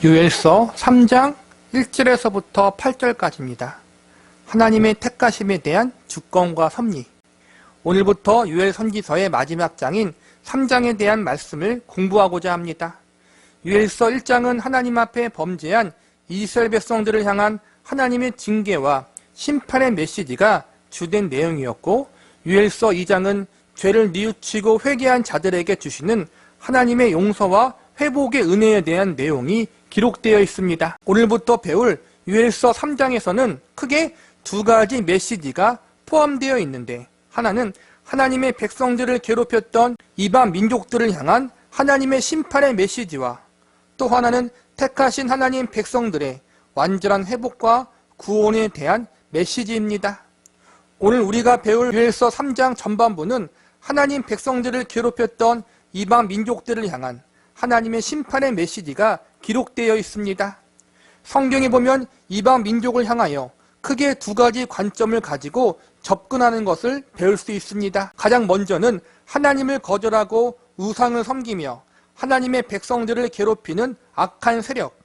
요엘서 3장 1절에서부터 8절까지입니다. 하나님의 택하심에 대한 주권과 섭리. 오늘부터 요엘 선지서의 마지막 장인 3장에 대한 말씀을 공부하고자 합니다. 요엘서 1장은 하나님 앞에 범죄한 이스라엘 백성들을 향한 하나님의 징계와 심판의 메시지가 주된 내용이었고, 요엘서 2장은 죄를 뉘우치고 회개한 자들에게 주시는 하나님의 용서와 회복의 은혜에 대한 내용이 기록되어 있습니다. 오늘부터 배울 요엘서 3장에서는 크게 두 가지 메시지가 포함되어 있는데, 하나는 하나님의 백성들을 괴롭혔던 이방 민족들을 향한 하나님의 심판의 메시지와, 또 하나는 택하신 하나님 백성들의 완전한 회복과 구원에 대한 메시지입니다. 오늘 우리가 배울 요엘서 3장 전반부는 하나님 백성들을 괴롭혔던 이방 민족들을 향한 하나님의 심판의 메시지가 기록되어 있습니다. 성경에 보면 이방 민족을 향하여 크게 두 가지 관점을 가지고 접근하는 것을 배울 수 있습니다. 가장 먼저는 하나님을 거절하고 우상을 섬기며 하나님의 백성들을 괴롭히는 악한 세력,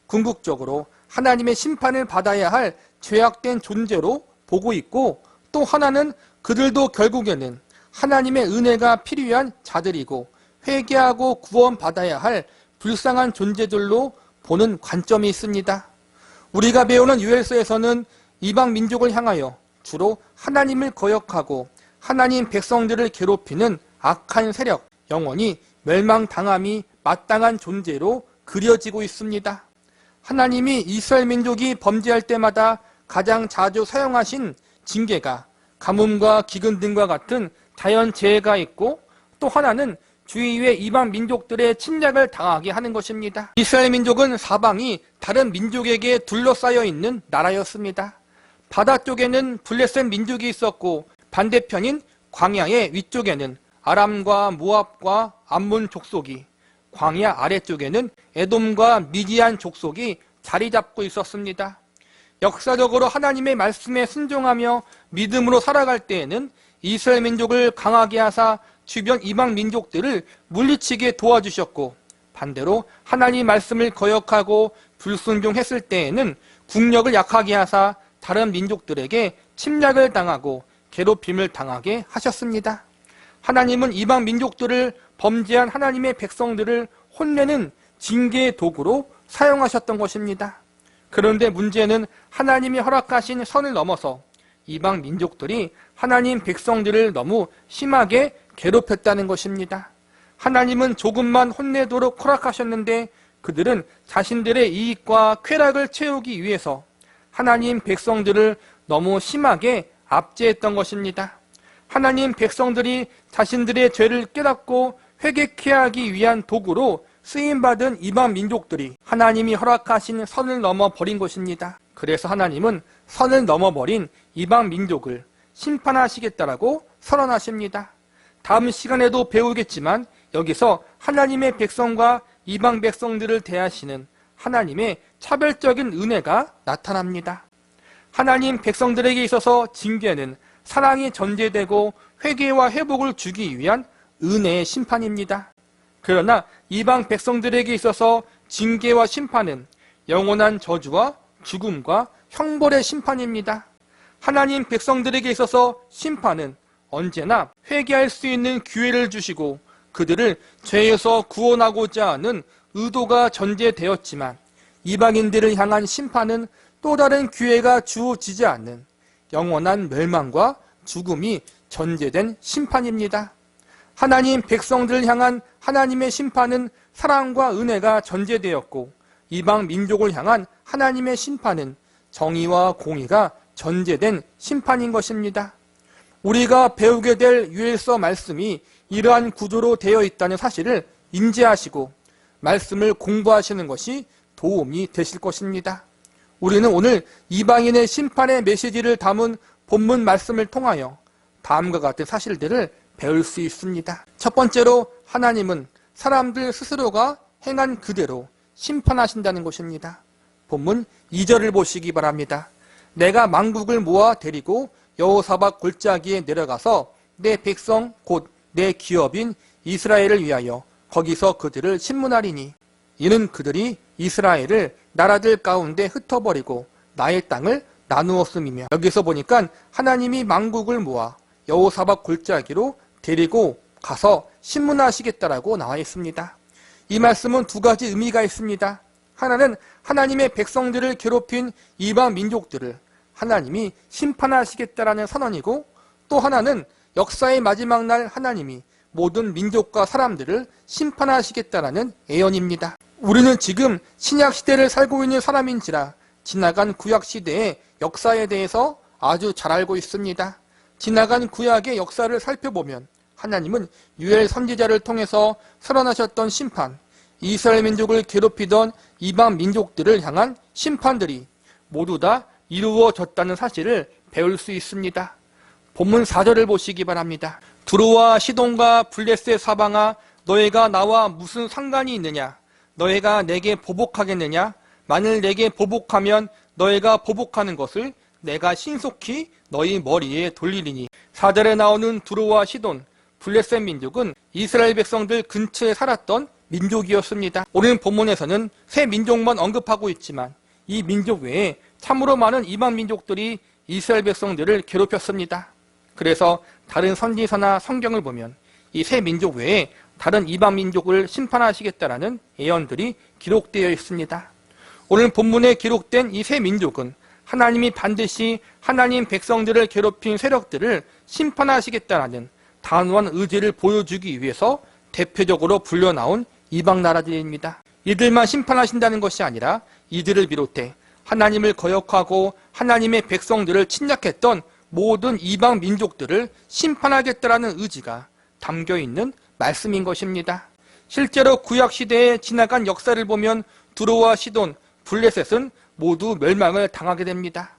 궁극적으로 하나님의 심판을 받아야 할 죄악된 존재로 보고 있고, 또 하나는 그들도 결국에는 하나님의 은혜가 필요한 자들이고 회개하고 구원받아야 할 불쌍한 존재들로 보는 관점이 있습니다. 우리가 배우는 요엘서에서는 이방 민족을 향하여 주로 하나님을 거역하고 하나님 백성들을 괴롭히는 악한 세력, 영원히 멸망당함이 마땅한 존재로 그려지고 있습니다. 하나님이 이스라엘 민족이 범죄할 때마다 가장 자주 사용하신 징계가 가뭄과 기근 등과 같은 자연재해가 있고, 또 하나는 주위의 이방 민족들의 침략을 당하게 하는 것입니다. 이스라엘 민족은 사방이 다른 민족에게 둘러싸여 있는 나라였습니다. 바다 쪽에는 블레셋 민족이 있었고, 반대편인 광야의 위쪽에는 아람과 모압과 암몬 족속이, 광야 아래쪽에는 에돔과 미디안 족속이 자리 잡고 있었습니다. 역사적으로 하나님의 말씀에 순종하며 믿음으로 살아갈 때에는 이스라엘 민족을 강하게 하사 주변 이방 민족들을 물리치게 도와주셨고, 반대로 하나님 말씀을 거역하고 불순종했을 때에는 국력을 약하게 하사 다른 민족들에게 침략을 당하고 괴롭힘을 당하게 하셨습니다. 하나님은 이방 민족들을 범죄한 하나님의 백성들을 혼내는 징계의 도구로 사용하셨던 것입니다. 그런데 문제는 하나님이 허락하신 선을 넘어서 이방 민족들이 하나님 백성들을 너무 심하게 괴롭혔다는 것입니다. 하나님은 조금만 혼내도록 허락하셨는데 그들은 자신들의 이익과 쾌락을 채우기 위해서 하나님 백성들을 너무 심하게 압제했던 것입니다. 하나님 백성들이 자신들의 죄를 깨닫고 회개케 하기 위한 도구로 쓰임받은 이방 민족들이 하나님이 허락하신 선을 넘어버린 것입니다. 그래서 하나님은 선을 넘어버린 이방 민족을 심판하시겠다라고 선언하십니다. 다음 시간에도 배우겠지만 여기서 하나님의 백성과 이방 백성들을 대하시는 하나님의 차별적인 은혜가 나타납니다. 하나님 백성들에게 있어서 징계는 사랑이 전제되고 회개와 회복을 주기 위한 은혜의 심판입니다. 그러나 이방 백성들에게 있어서 징계와 심판은 영원한 저주와 죽음과 형벌의 심판입니다. 하나님 백성들에게 있어서 심판은 언제나 회개할 수 있는 기회를 주시고 그들을 죄에서 구원하고자 하는 의도가 전제되었지만, 이방인들을 향한 심판은 또 다른 기회가 주어지지 않는 영원한 멸망과 죽음이 전제된 심판입니다. 하나님 백성들을 향한 하나님의 심판은 사랑과 은혜가 전제되었고, 이방 민족을 향한 하나님의 심판은 정의와 공의가 전제된 심판인 것입니다. 우리가 배우게 될 요엘서 말씀이 이러한 구조로 되어 있다는 사실을 인지하시고 말씀을 공부하시는 것이 도움이 되실 것입니다. 우리는 오늘 이방인의 심판의 메시지를 담은 본문 말씀을 통하여 다음과 같은 사실들을 배울 수 있습니다. 첫 번째로, 하나님은 사람들 스스로가 행한 그대로 심판하신다는 것입니다. 본문 2절을 보시기 바랍니다. 내가 만국을 모아 데리고 여호사밧 골짜기에 내려가서 내 백성 곧 내 기업인 이스라엘을 위하여 거기서 그들을 심문하리니. 이는 그들이 이스라엘을 나라들 가운데 흩어버리고 나의 땅을 나누었음이며, 여기서 보니까 하나님이 만국을 모아 여호사밧 골짜기로 데리고 가서 심문하시겠다라고 나와 있습니다. 이 말씀은 두 가지 의미가 있습니다. 하나는 하나님의 백성들을 괴롭힌 이방 민족들을 하나님이 심판하시겠다라는 선언이고, 또 하나는 역사의 마지막 날 하나님이 모든 민족과 사람들을 심판하시겠다라는 예언입니다. 우리는 지금 신약 시대를 살고 있는 사람인지라 지나간 구약 시대의 역사에 대해서 아주 잘 알고 있습니다. 지나간 구약의 역사를 살펴보면 하나님은 유엘 선지자를 통해서 선언하셨던 심판, 이스라엘 민족을 괴롭히던 이방 민족들을 향한 심판들이 모두 다 이루어졌다는 사실을 배울 수 있습니다. 본문 4절을 보시기 바랍니다. 두로와 시돈과 블레셋 사방아, 너희가 나와 무슨 상관이 있느냐? 너희가 내게 보복하겠느냐? 만일 내게 보복하면 너희가 보복하는 것을 내가 신속히 너희 머리에 돌리리니. 4절에 나오는 두로와 시돈, 블레셋 민족은 이스라엘 백성들 근처에 살았던 민족이었습니다. 오늘 본문에서는 세 민족만 언급하고 있지만 이 민족 외에 참으로 많은 이방 민족들이 이스라엘 백성들을 괴롭혔습니다. 그래서 다른 선지서나 성경을 보면 이 세 민족 외에 다른 이방 민족을 심판하시겠다라는 예언들이 기록되어 있습니다. 오늘 본문에 기록된 이 세 민족은 하나님이 반드시 하나님 백성들을 괴롭힌 세력들을 심판하시겠다라는 단호한 의지를 보여주기 위해서 대표적으로 불려나온 이방 나라들입니다. 이들만 심판하신다는 것이 아니라 이들을 비롯해 하나님을 거역하고 하나님의 백성들을 침략했던 모든 이방 민족들을 심판하겠다라는 의지가 담겨있는 말씀인 것입니다. 실제로 구약시대에 지나간 역사를 보면 두로와 시돈, 블레셋은 모두 멸망을 당하게 됩니다.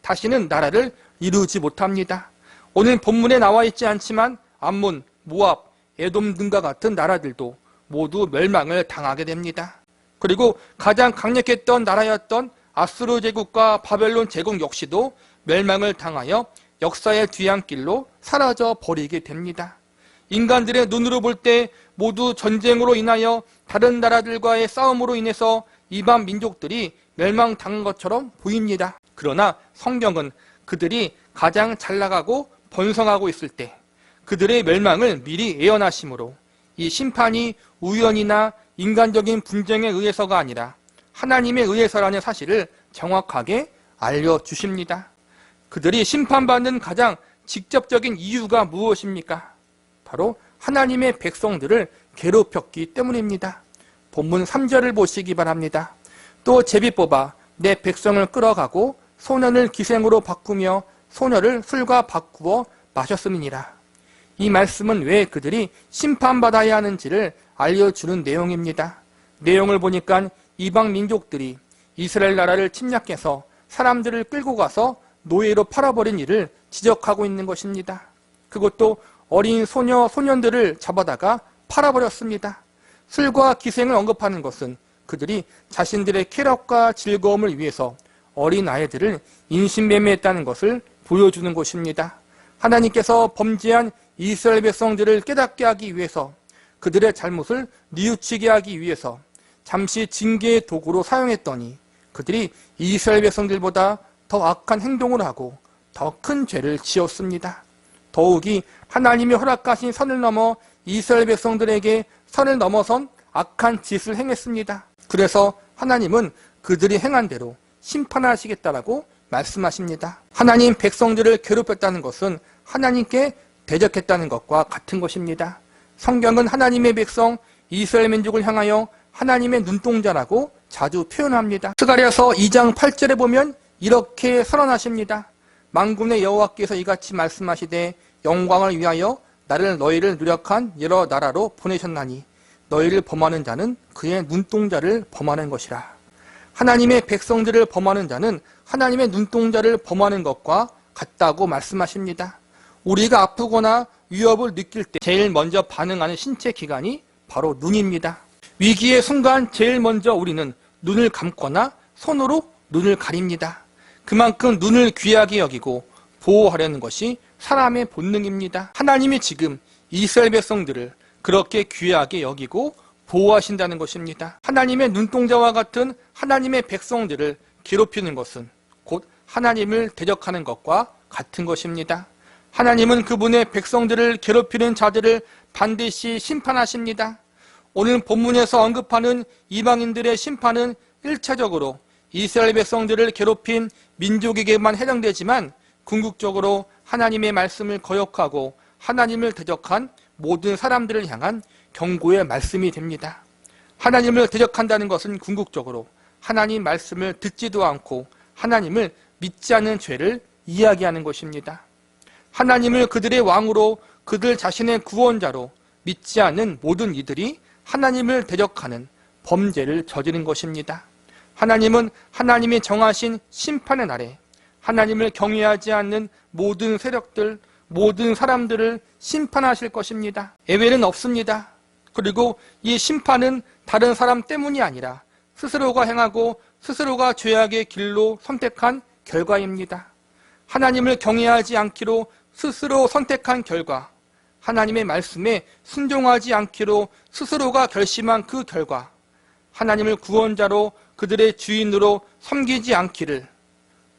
다시는 나라를 이루지 못합니다. 오늘 본문에 나와 있지 않지만 암몬, 모압, 에돔 등과 같은 나라들도 모두 멸망을 당하게 됩니다. 그리고 가장 강력했던 나라였던 아수르 제국과 바벨론 제국 역시도 멸망을 당하여 역사의 뒤안길로 사라져 버리게 됩니다. 인간들의 눈으로 볼 때 모두 전쟁으로 인하여 다른 나라들과의 싸움으로 인해서 이방 민족들이 멸망당한 것처럼 보입니다. 그러나 성경은 그들이 가장 잘 나가고 번성하고 있을 때 그들의 멸망을 미리 예언하심으로 이 심판이 우연이나 인간적인 분쟁에 의해서가 아니라 하나님에 의해서라는 사실을 정확하게 알려주십니다. 그들이 심판받는 가장 직접적인 이유가 무엇입니까? 바로 하나님의 백성들을 괴롭혔기 때문입니다. 본문 3절을 보시기 바랍니다. 또 제비 뽑아 내 백성을 끌어가고 소년을 기생으로 바꾸며 소녀를 술과 바꾸어 마셨음이니라. 이 말씀은 왜 그들이 심판받아야 하는지를 알려주는 내용입니다. 내용을 보니까 이방 민족들이 이스라엘 나라를 침략해서 사람들을 끌고 가서 노예로 팔아버린 일을 지적하고 있는 것입니다. 그것도 어린 소녀, 소년들을 잡아다가 팔아버렸습니다. 술과 기생을 언급하는 것은 그들이 자신들의 쾌락과 즐거움을 위해서 어린 아이들을 인신매매했다는 것을 보여주는 것입니다. 하나님께서 범죄한 이스라엘 백성들을 깨닫게 하기 위해서, 그들의 잘못을 뉘우치게 하기 위해서 잠시 징계의 도구로 사용했더니 그들이 이스라엘 백성들보다 더 악한 행동을 하고 더 큰 죄를 지었습니다. 더욱이 하나님이 허락하신 선을 넘어 이스라엘 백성들에게 선을 넘어선 악한 짓을 행했습니다. 그래서 하나님은 그들이 행한 대로 심판하시겠다라고 말씀하십니다. 하나님 백성들을 괴롭혔다는 것은 하나님께 대적했다는 것과 같은 것입니다. 성경은 하나님의 백성 이스라엘 민족을 향하여 하나님의 눈동자라고 자주 표현합니다. 스가랴서 2장 8절에 보면 이렇게 선언하십니다. 만군의 여호와께서 이같이 말씀하시되 영광을 위하여 나를 너희를 누력한 여러 나라로 보내셨나니 너희를 범하는 자는 그의 눈동자를 범하는 것이라. 하나님의 백성들을 범하는 자는 하나님의 눈동자를 범하는 것과 같다고 말씀하십니다. 우리가 아프거나 위협을 느낄 때 제일 먼저 반응하는 신체 기관이 바로 눈입니다. 위기의 순간 제일 먼저 우리는 눈을 감거나 손으로 눈을 가립니다. 그만큼 눈을 귀하게 여기고 보호하려는 것이 사람의 본능입니다. 하나님이 지금 이스라엘 백성들을 그렇게 귀하게 여기고 보호하신다는 것입니다. 하나님의 눈동자와 같은 하나님의 백성들을 괴롭히는 것은 곧 하나님을 대적하는 것과 같은 것입니다. 하나님은 그분의 백성들을 괴롭히는 자들을 반드시 심판하십니다. 오늘 본문에서 언급하는 이방인들의 심판은 일차적으로 이스라엘 백성들을 괴롭힌 민족에게만 해당되지만 궁극적으로 하나님의 말씀을 거역하고 하나님을 대적한 모든 사람들을 향한 경고의 말씀이 됩니다. 하나님을 대적한다는 것은 궁극적으로 하나님 말씀을 듣지도 않고 하나님을 믿지 않는 죄를 이야기하는 것입니다. 하나님을 그들의 왕으로 그들 자신의 구원자로 믿지 않는 모든 이들이 하나님을 대적하는 범죄를 저지른 것입니다. 하나님은 하나님이 정하신 심판의 날에 하나님을 경외하지 않는 모든 세력들, 모든 사람들을 심판하실 것입니다. 예외는 없습니다. 그리고 이 심판은 다른 사람 때문이 아니라 스스로가 행하고 스스로가 죄악의 길로 선택한 결과입니다. 하나님을 경외하지 않기로 스스로 선택한 결과, 하나님의 말씀에 순종하지 않기로 스스로가 결심한 그 결과, 하나님을 구원자로 그들의 주인으로 섬기지 않기를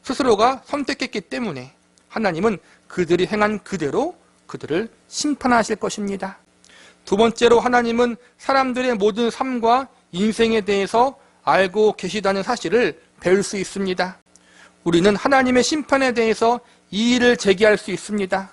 스스로가 선택했기 때문에 하나님은 그들이 행한 그대로 그들을 심판하실 것입니다. 두 번째로 하나님은 사람들의 모든 삶과 인생에 대해서 알고 계시다는 사실을 배울 수 있습니다. 우리는 하나님의 심판에 대해서 이의를 제기할 수 있습니다.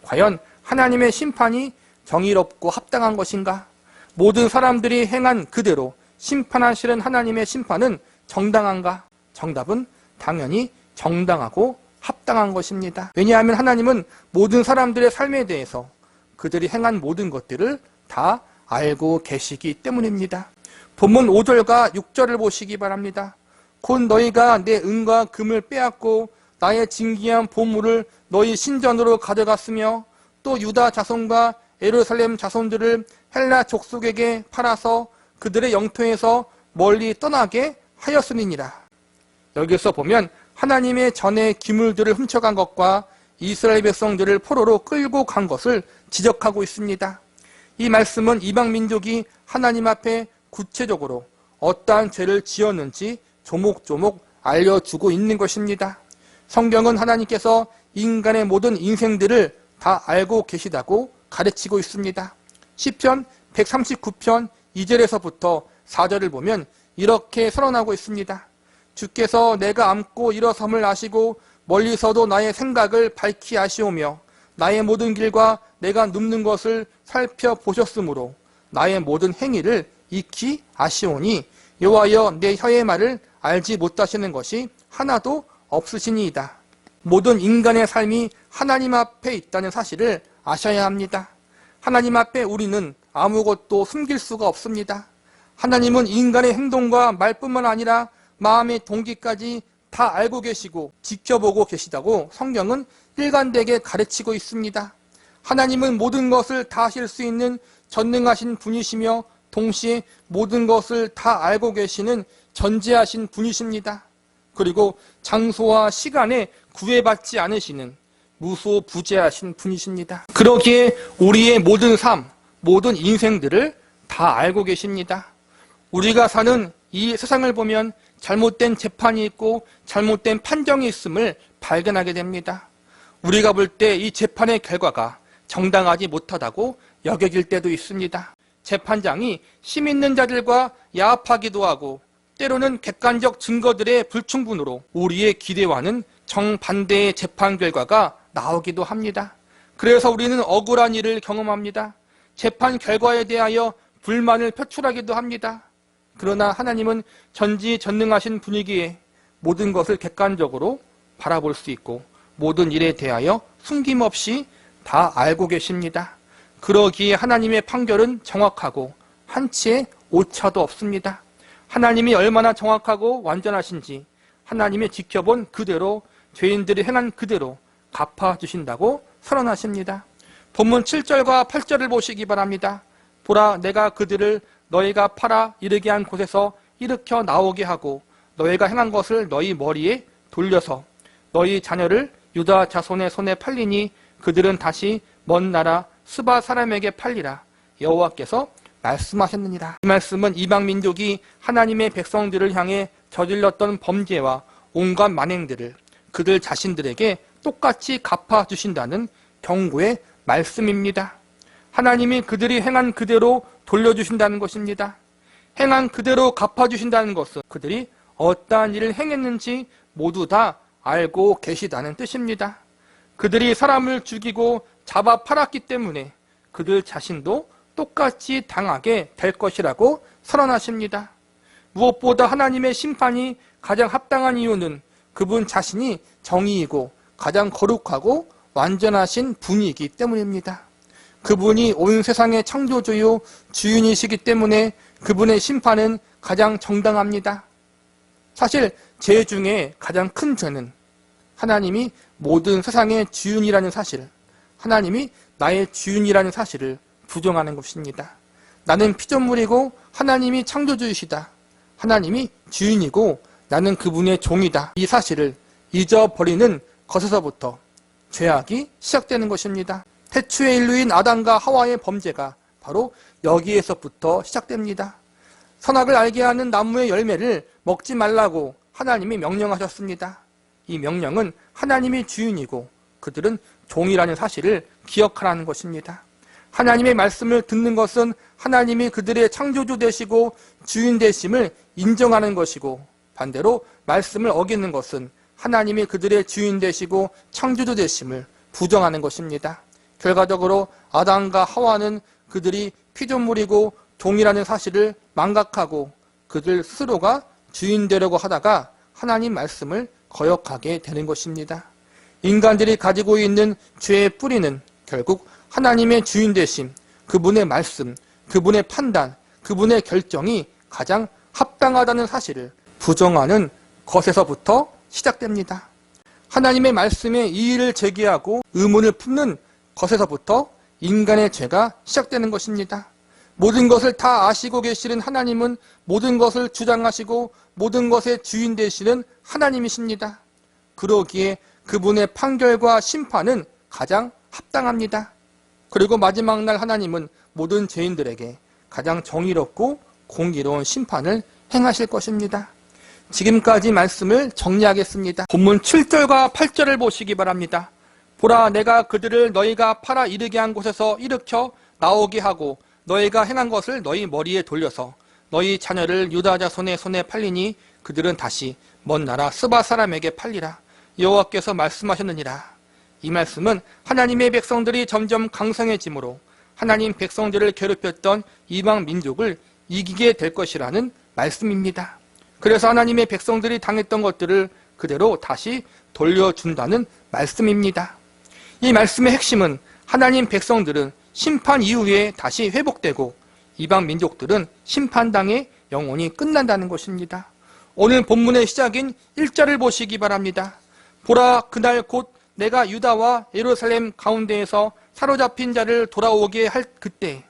과연 하나님의 심판이 정의롭고 합당한 것인가? 모든 사람들이 행한 그대로 심판하시는 하나님의 심판은 정당한가? 정답은 당연히 정당하고 합당한 것입니다. 왜냐하면 하나님은 모든 사람들의 삶에 대해서 그들이 행한 모든 것들을 다 알고 계시기 때문입니다. 본문 5절과 6절을 보시기 바랍니다. 곧 너희가 내 은과 금을 빼앗고 나의 진귀한 보물을 너희 신전으로 가져갔으며 또 유다 자손과 예루살렘 자손들을 헬라 족속에게 팔아서 그들의 영토에서 멀리 떠나게 하였으니라. 여기서 보면 하나님의 전에 기물들을 훔쳐간 것과 이스라엘 백성들을 포로로 끌고 간 것을 지적하고 있습니다. 이 말씀은 이방 민족이 하나님 앞에 구체적으로 어떠한 죄를 지었는지 조목조목 알려주고 있는 것입니다. 성경은 하나님께서 인간의 모든 인생들을 다 알고 계시다고 가르치고 있습니다. 시편 139편 2절에서부터 4절을 보면 이렇게 선언하고 있습니다. 주께서 내가 앉고 일어섬을 아시고 멀리서도 나의 생각을 밝히 아시오며 나의 모든 길과 내가 눕는 것을 살펴보셨으므로 나의 모든 행위를 익히 아시오니 여호와여 내 혀의 말을 알지 못하시는 것이 하나도 없으시니이다. 모든 인간의 삶이 하나님 앞에 있다는 사실을 아셔야 합니다. 하나님 앞에 우리는 아무것도 숨길 수가 없습니다. 하나님은 인간의 행동과 말뿐만 아니라 마음의 동기까지 다 알고 계시고 지켜보고 계시다고 성경은 일관되게 가르치고 있습니다. 하나님은 모든 것을 다 하실 수 있는 전능하신 분이시며 동시에 모든 것을 다 알고 계시는 전지하신 분이십니다. 그리고 장소와 시간에 구애받지 않으시는 무소부재하신 분이십니다. 그러기에 우리의 모든 삶, 모든 인생들을 다 알고 계십니다. 우리가 사는 이 세상을 보면 잘못된 재판이 있고 잘못된 판정이 있음을 발견하게 됩니다. 우리가 볼 때 이 재판의 결과가 정당하지 못하다고 여겨질 때도 있습니다. 재판장이 힘 있는 자들과 야합하기도 하고 때로는 객관적 증거들의 불충분으로 우리의 기대와는 정반대의 재판 결과가 나오기도 합니다. 그래서 우리는 억울한 일을 경험합니다. 재판 결과에 대하여 불만을 표출하기도 합니다. 그러나 하나님은 전지전능하신 분이기에 모든 것을 객관적으로 바라볼 수 있고 모든 일에 대하여 숨김없이 다 알고 계십니다. 그러기에 하나님의 판결은 정확하고 한치의 오차도 없습니다. 하나님이 얼마나 정확하고 완전하신지 하나님이 지켜본 그대로 죄인들이 행한 그대로 갚아주신다고 선언하십니다. 본문 7절과 8절을 보시기 바랍니다. 보라 내가 그들을 너희가 팔아 이르게 한 곳에서 일으켜 나오게 하고 너희가 행한 것을 너희 머리에 돌려서 너희 자녀를 유다 자손의 손에 팔리니 그들은 다시 먼 나라 스바 사람에게 팔리라. 여호와께서 말씀하셨느니라. 이 말씀은 이방 민족이 하나님의 백성들을 향해 저질렀던 범죄와 온갖 만행들을 그들 자신들에게 똑같이 갚아주신다는 경고의 말씀입니다. 하나님이 그들이 행한 그대로 돌려주신다는 것입니다. 행한 그대로 갚아주신다는 것은 그들이 어떠한 일을 행했는지 모두 다 알고 계시다는 뜻입니다. 그들이 사람을 죽이고 잡아 팔았기 때문에 그들 자신도 똑같이 당하게 될 것이라고 선언하십니다. 무엇보다 하나님의 심판이 가장 합당한 이유는 그분 자신이 정의이고 가장 거룩하고 완전하신 분이기 때문입니다. 그분이 온 세상의 창조주요 주인이시기 때문에 그분의 심판은 가장 정당합니다. 사실 죄 중에 가장 큰 죄는 하나님이 모든 세상의 주인이라는 사실, 하나님이 나의 주인이라는 사실을 부정하는 것입니다. 나는 피조물이고 하나님이 창조주이시다. 하나님이 주인이고 나는 그분의 종이다. 이 사실을 잊어버리는 것에서부터 죄악이 시작되는 것입니다. 태초의 인류인 아담과 하와의 범죄가 바로 여기에서부터 시작됩니다. 선악을 알게 하는 나무의 열매를 먹지 말라고 하나님이 명령하셨습니다. 이 명령은 하나님이 주인이고 그들은 종이라는 사실을 기억하라는 것입니다. 하나님의 말씀을 듣는 것은 하나님이 그들의 창조주 되시고 주인 되심을 인정하는 것이고, 반대로 말씀을 어기는 것은 하나님이 그들의 주인 되시고 창조주 되심을 부정하는 것입니다. 결과적으로 아담과 하와는 그들이 피조물이고 종이라는 사실을 망각하고 그들 스스로가 주인 되려고 하다가 하나님 말씀을 거역하게 되는 것입니다. 인간들이 가지고 있는 죄의 뿌리는 결국 하나님의 주인 되심, 그분의 말씀, 그분의 판단, 그분의 결정이 가장 합당하다는 사실을 부정하는 것에서부터 시작됩니다. 하나님의 말씀에 이의를 제기하고 의문을 품는 것에서부터 인간의 죄가 시작되는 것입니다. 모든 것을 다 아시고 계시는 하나님은 모든 것을 주장하시고 모든 것의 주인 되시는 하나님이십니다. 그러기에 그분의 판결과 심판은 가장 합당합니다. 그리고 마지막 날 하나님은 모든 죄인들에게 가장 정의롭고 공의로운 심판을 행하실 것입니다. 지금까지 말씀을 정리하겠습니다. 본문 7절과 8절을 보시기 바랍니다. 보라, 내가 그들을 너희가 팔아 이르게 한 곳에서 일으켜 나오게 하고 너희가 행한 것을 너희 머리에 돌려서 너희 자녀를 유다 자손의 손에 팔리니 그들은 다시 먼 나라 스바 사람에게 팔리라. 여호와께서 말씀하셨느니라. 이 말씀은 하나님의 백성들이 점점 강성해지므로 하나님 백성들을 괴롭혔던 이방 민족을 이기게 될 것이라는 말씀입니다. 그래서 하나님의 백성들이 당했던 것들을 그대로 다시 돌려준다는 말씀입니다. 이 말씀의 핵심은 하나님 백성들은 심판 이후에 다시 회복되고 이방 민족들은 심판당에 영원히 끝난다는 것입니다. 오늘 본문의 시작인 1절을 보시기 바랍니다. 보라, 그날 곧 내가 유다와 예루살렘 가운데에서 사로잡힌 자를 돌아오게 할 그때.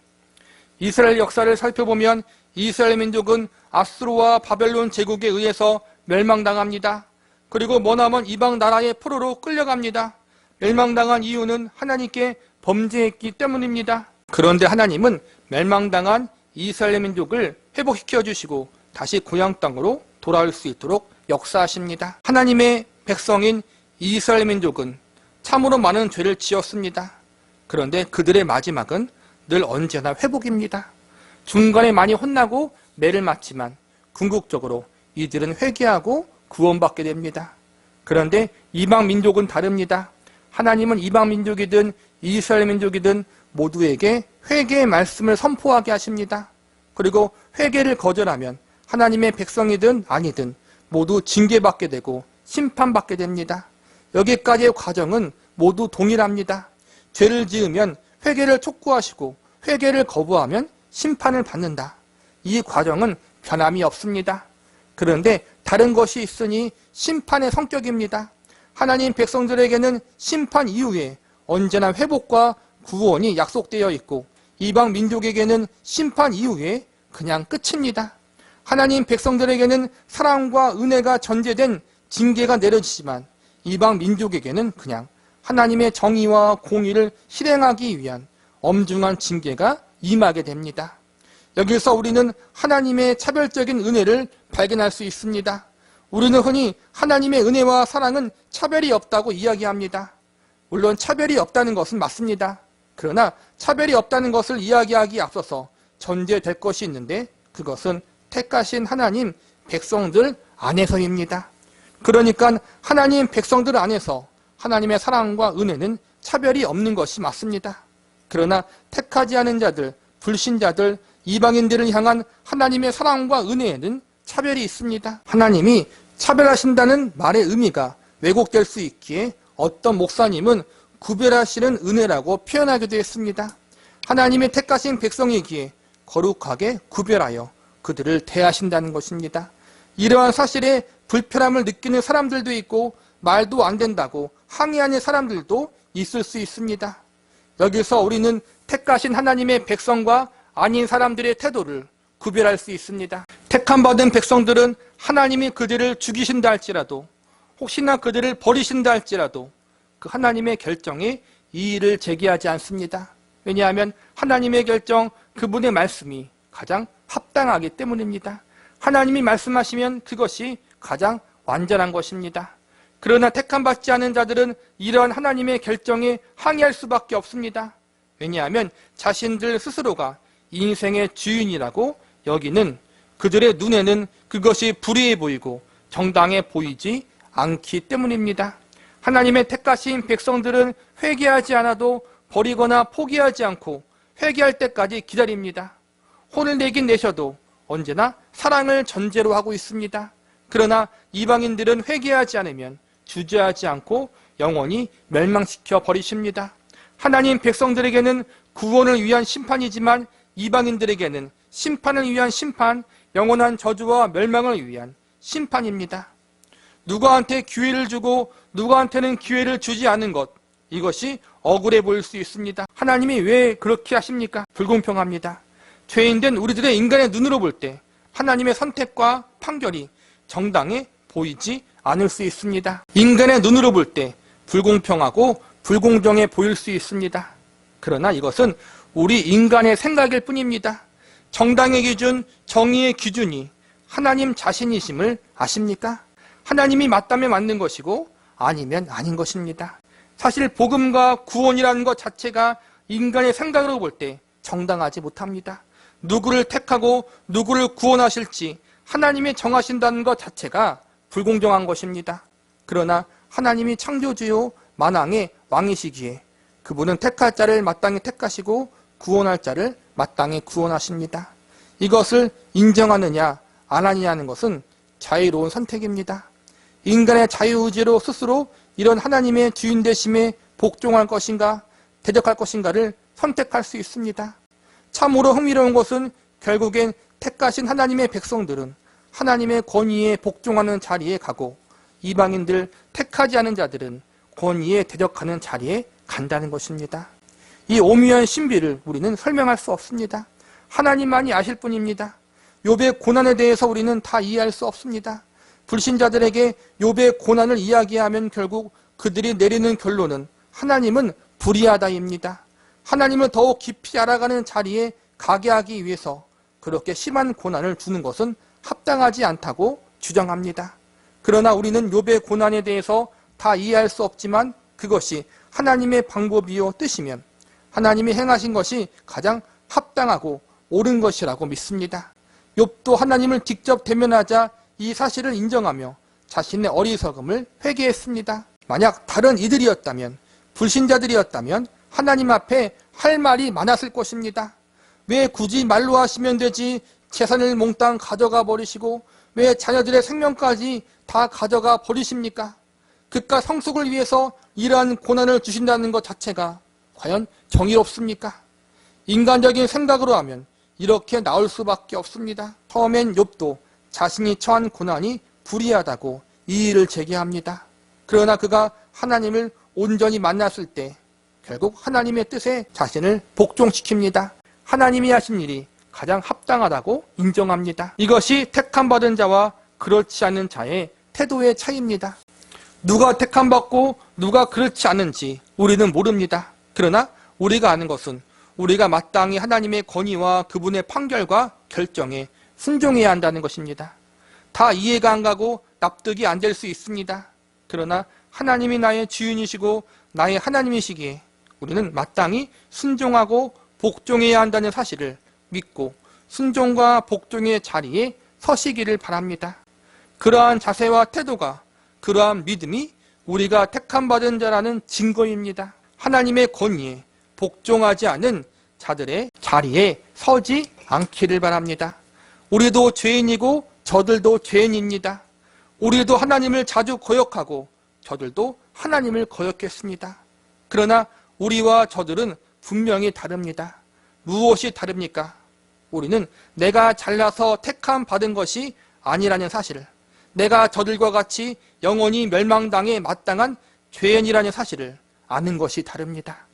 이스라엘 역사를 살펴보면 이스라엘 민족은 아수르와 바벨론 제국에 의해서 멸망당합니다. 그리고 머나먼 이방 나라의 포로로 끌려갑니다. 멸망당한 이유는 하나님께 범죄했기 때문입니다. 그런데 하나님은 멸망당한 이스라엘 민족을 회복시켜 주시고 다시 고향 땅으로 돌아올 수 있도록 역사하십니다. 하나님의 백성인 이스라엘 민족은 참으로 많은 죄를 지었습니다. 그런데 그들의 마지막은 늘 언제나 회복입니다. 중간에 많이 혼나고 매를 맞지만 궁극적으로 이들은 회개하고 구원받게 됩니다. 그런데 이방 민족은 다릅니다. 하나님은 이방 민족이든 이스라엘 민족이든 모두에게 회개의 말씀을 선포하게 하십니다. 그리고 회개를 거절하면 하나님의 백성이든 아니든 모두 징계받게 되고 심판받게 됩니다. 여기까지의 과정은 모두 동일합니다. 죄를 지으면 회개를 촉구하시고 회개를 거부하면 심판을 받는다. 이 과정은 변함이 없습니다. 그런데 다른 것이 있으니 심판의 성격입니다. 하나님 백성들에게는 심판 이후에 언제나 회복과 구원이 약속되어 있고 이방 민족에게는 심판 이후에 그냥 끝입니다. 하나님 백성들에게는 사랑과 은혜가 전제된 징계가 내려지지만 이방 민족에게는 그냥 하나님의 정의와 공의를 실행하기 위한 엄중한 징계가 임하게 됩니다. 여기서 우리는 하나님의 차별적인 은혜를 발견할 수 있습니다. 우리는 흔히 하나님의 은혜와 사랑은 차별이 없다고 이야기합니다. 물론 차별이 없다는 것은 맞습니다. 그러나 차별이 없다는 것을 이야기하기에 앞서서 전제될 것이 있는데 그것은 택하신 하나님 백성들 안에서입니다. 그러니까 하나님 백성들 안에서 하나님의 사랑과 은혜는 차별이 없는 것이 맞습니다. 그러나 택하지 않은 자들, 불신자들, 이방인들을 향한 하나님의 사랑과 은혜에는 차별이 있습니다. 하나님이 차별하신다는 말의 의미가 왜곡될 수 있기에 어떤 목사님은 구별하시는 은혜라고 표현하기도 했습니다. 하나님의 택하신 백성이기에 거룩하게 구별하여 그들을 대하신다는 것입니다. 이러한 사실에 불편함을 느끼는 사람들도 있고 말도 안 된다고 항의하는 사람들도 있을 수 있습니다. 여기서 우리는 택하신 하나님의 백성과 아닌 사람들의 태도를 구별할 수 있습니다. 택함받은 백성들은 하나님이 그들을 죽이신다 할지라도 혹시나 그들을 버리신다 할지라도 그 하나님의 결정에 이의를 제기하지 않습니다. 왜냐하면 하나님의 결정, 그분의 말씀이 가장 합당하기 때문입니다. 하나님이 말씀하시면 그것이 가장 완전한 것입니다. 그러나 택함받지 않은 자들은 이러한 하나님의 결정에 항의할 수밖에 없습니다. 왜냐하면 자신들 스스로가 인생의 주인이라고 여기는 그들의 눈에는 그것이 불의해 보이고 정당해 보이지 않기 때문입니다. 하나님의 택하신 백성들은 회개하지 않아도 버리거나 포기하지 않고 회개할 때까지 기다립니다. 혼을 내긴 내셔도 언제나 사랑을 전제로 하고 있습니다. 그러나 이방인들은 회개하지 않으면 주저하지 않고 영원히 멸망시켜 버리십니다. 하나님 백성들에게는 구원을 위한 심판이지만 이방인들에게는 심판을 위한 심판, 영원한 저주와 멸망을 위한 심판입니다. 누구한테 기회를 주고 누구한테는 기회를 주지 않는 것, 이것이 억울해 보일 수 있습니다. 하나님이 왜 그렇게 하십니까? 불공평합니다. 죄인된 우리들의 인간의 눈으로 볼 때 하나님의 선택과 판결이 정당해 보이지 않을 수 있습니다. 인간의 눈으로 볼 때 불공평하고 불공정해 보일 수 있습니다. 그러나 이것은 우리 인간의 생각일 뿐입니다. 정당의 기준, 정의의 기준이 하나님 자신이심을 아십니까? 하나님이 맞다면 맞는 것이고 아니면 아닌 것입니다. 사실 복음과 구원이라는 것 자체가 인간의 생각으로 볼 때 정당하지 못합니다. 누구를 택하고 누구를 구원하실지 하나님이 정하신다는 것 자체가 불공정한 것입니다. 그러나 하나님이 창조주요 만왕의 왕이시기에 그분은 택할 자를 마땅히 택하시고 구원할 자를 마땅히 구원하십니다. 이것을 인정하느냐 안 하느냐는 것은 자유로운 선택입니다. 인간의 자유의지로 스스로 이런 하나님의 주인 되심에 복종할 것인가 대적할 것인가를 선택할 수 있습니다. 참으로 흥미로운 것은 결국엔 택하신 하나님의 백성들은 하나님의 권위에 복종하는 자리에 가고 이방인들 택하지 않은 자들은 권위에 대적하는 자리에 간다는 것입니다. 이 오묘한 신비를 우리는 설명할 수 없습니다. 하나님만이 아실 뿐입니다. 욥의 고난에 대해서 우리는 다 이해할 수 없습니다. 불신자들에게 욥의 고난을 이야기하면 결국 그들이 내리는 결론은 하나님은 불의하다입니다. 하나님을 더욱 깊이 알아가는 자리에 가게 하기 위해서 그렇게 심한 고난을 주는 것은 합당하지 않다고 주장합니다. 그러나 우리는 욥의 고난에 대해서 다 이해할 수 없지만 그것이 하나님의 방법이요 뜻이면 하나님이 행하신 것이 가장 합당하고 옳은 것이라고 믿습니다. 욥도 하나님을 직접 대면하자 이 사실을 인정하며 자신의 어리석음을 회개했습니다. 만약 다른 이들이었다면, 불신자들이었다면 하나님 앞에 할 말이 많았을 것입니다. 왜 굳이 말로 하시면 되지 재산을 몽땅 가져가 버리시고 왜 자녀들의 생명까지 다 가져가 버리십니까? 그깟 성숙을 위해서 이러한 고난을 주신다는 것 자체가 과연 정의롭습니까? 인간적인 생각으로 하면 이렇게 나올 수밖에 없습니다. 처음엔 욥도 자신이 처한 고난이 불의하다고 이의를 제기합니다. 그러나 그가 하나님을 온전히 만났을 때 결국 하나님의 뜻에 자신을 복종시킵니다. 하나님이 하신 일이 가장 합당하다고 인정합니다. 이것이 택함받은 자와 그렇지 않은 자의 태도의 차이입니다. 누가 택함받고 누가 그렇지 않은지 우리는 모릅니다. 그러나 우리가 아는 것은 우리가 마땅히 하나님의 권위와 그분의 판결과 결정에 순종해야 한다는 것입니다. 다 이해가 안 가고 납득이 안 될 수 있습니다. 그러나 하나님이 나의 주인이시고 나의 하나님이시기에 우리는 마땅히 순종하고 복종해야 한다는 사실을 믿고 순종과 복종의 자리에 서시기를 바랍니다. 그러한 자세와 태도가, 그러한 믿음이 우리가 택함받은 자라는 증거입니다. 하나님의 권위에 복종하지 않은 자들의 자리에 서지 않기를 바랍니다. 우리도 죄인이고 저들도 죄인입니다. 우리도 하나님을 자주 거역하고 저들도 하나님을 거역했습니다. 그러나 우리와 저들은 분명히 다릅니다. 무엇이 다릅니까? 우리는 내가 잘나서 택함 받은 것이 아니라는 사실을, 내가 저들과 같이 영원히 멸망당에 마땅한 죄인이라는 사실을 아는 것이 다릅니다.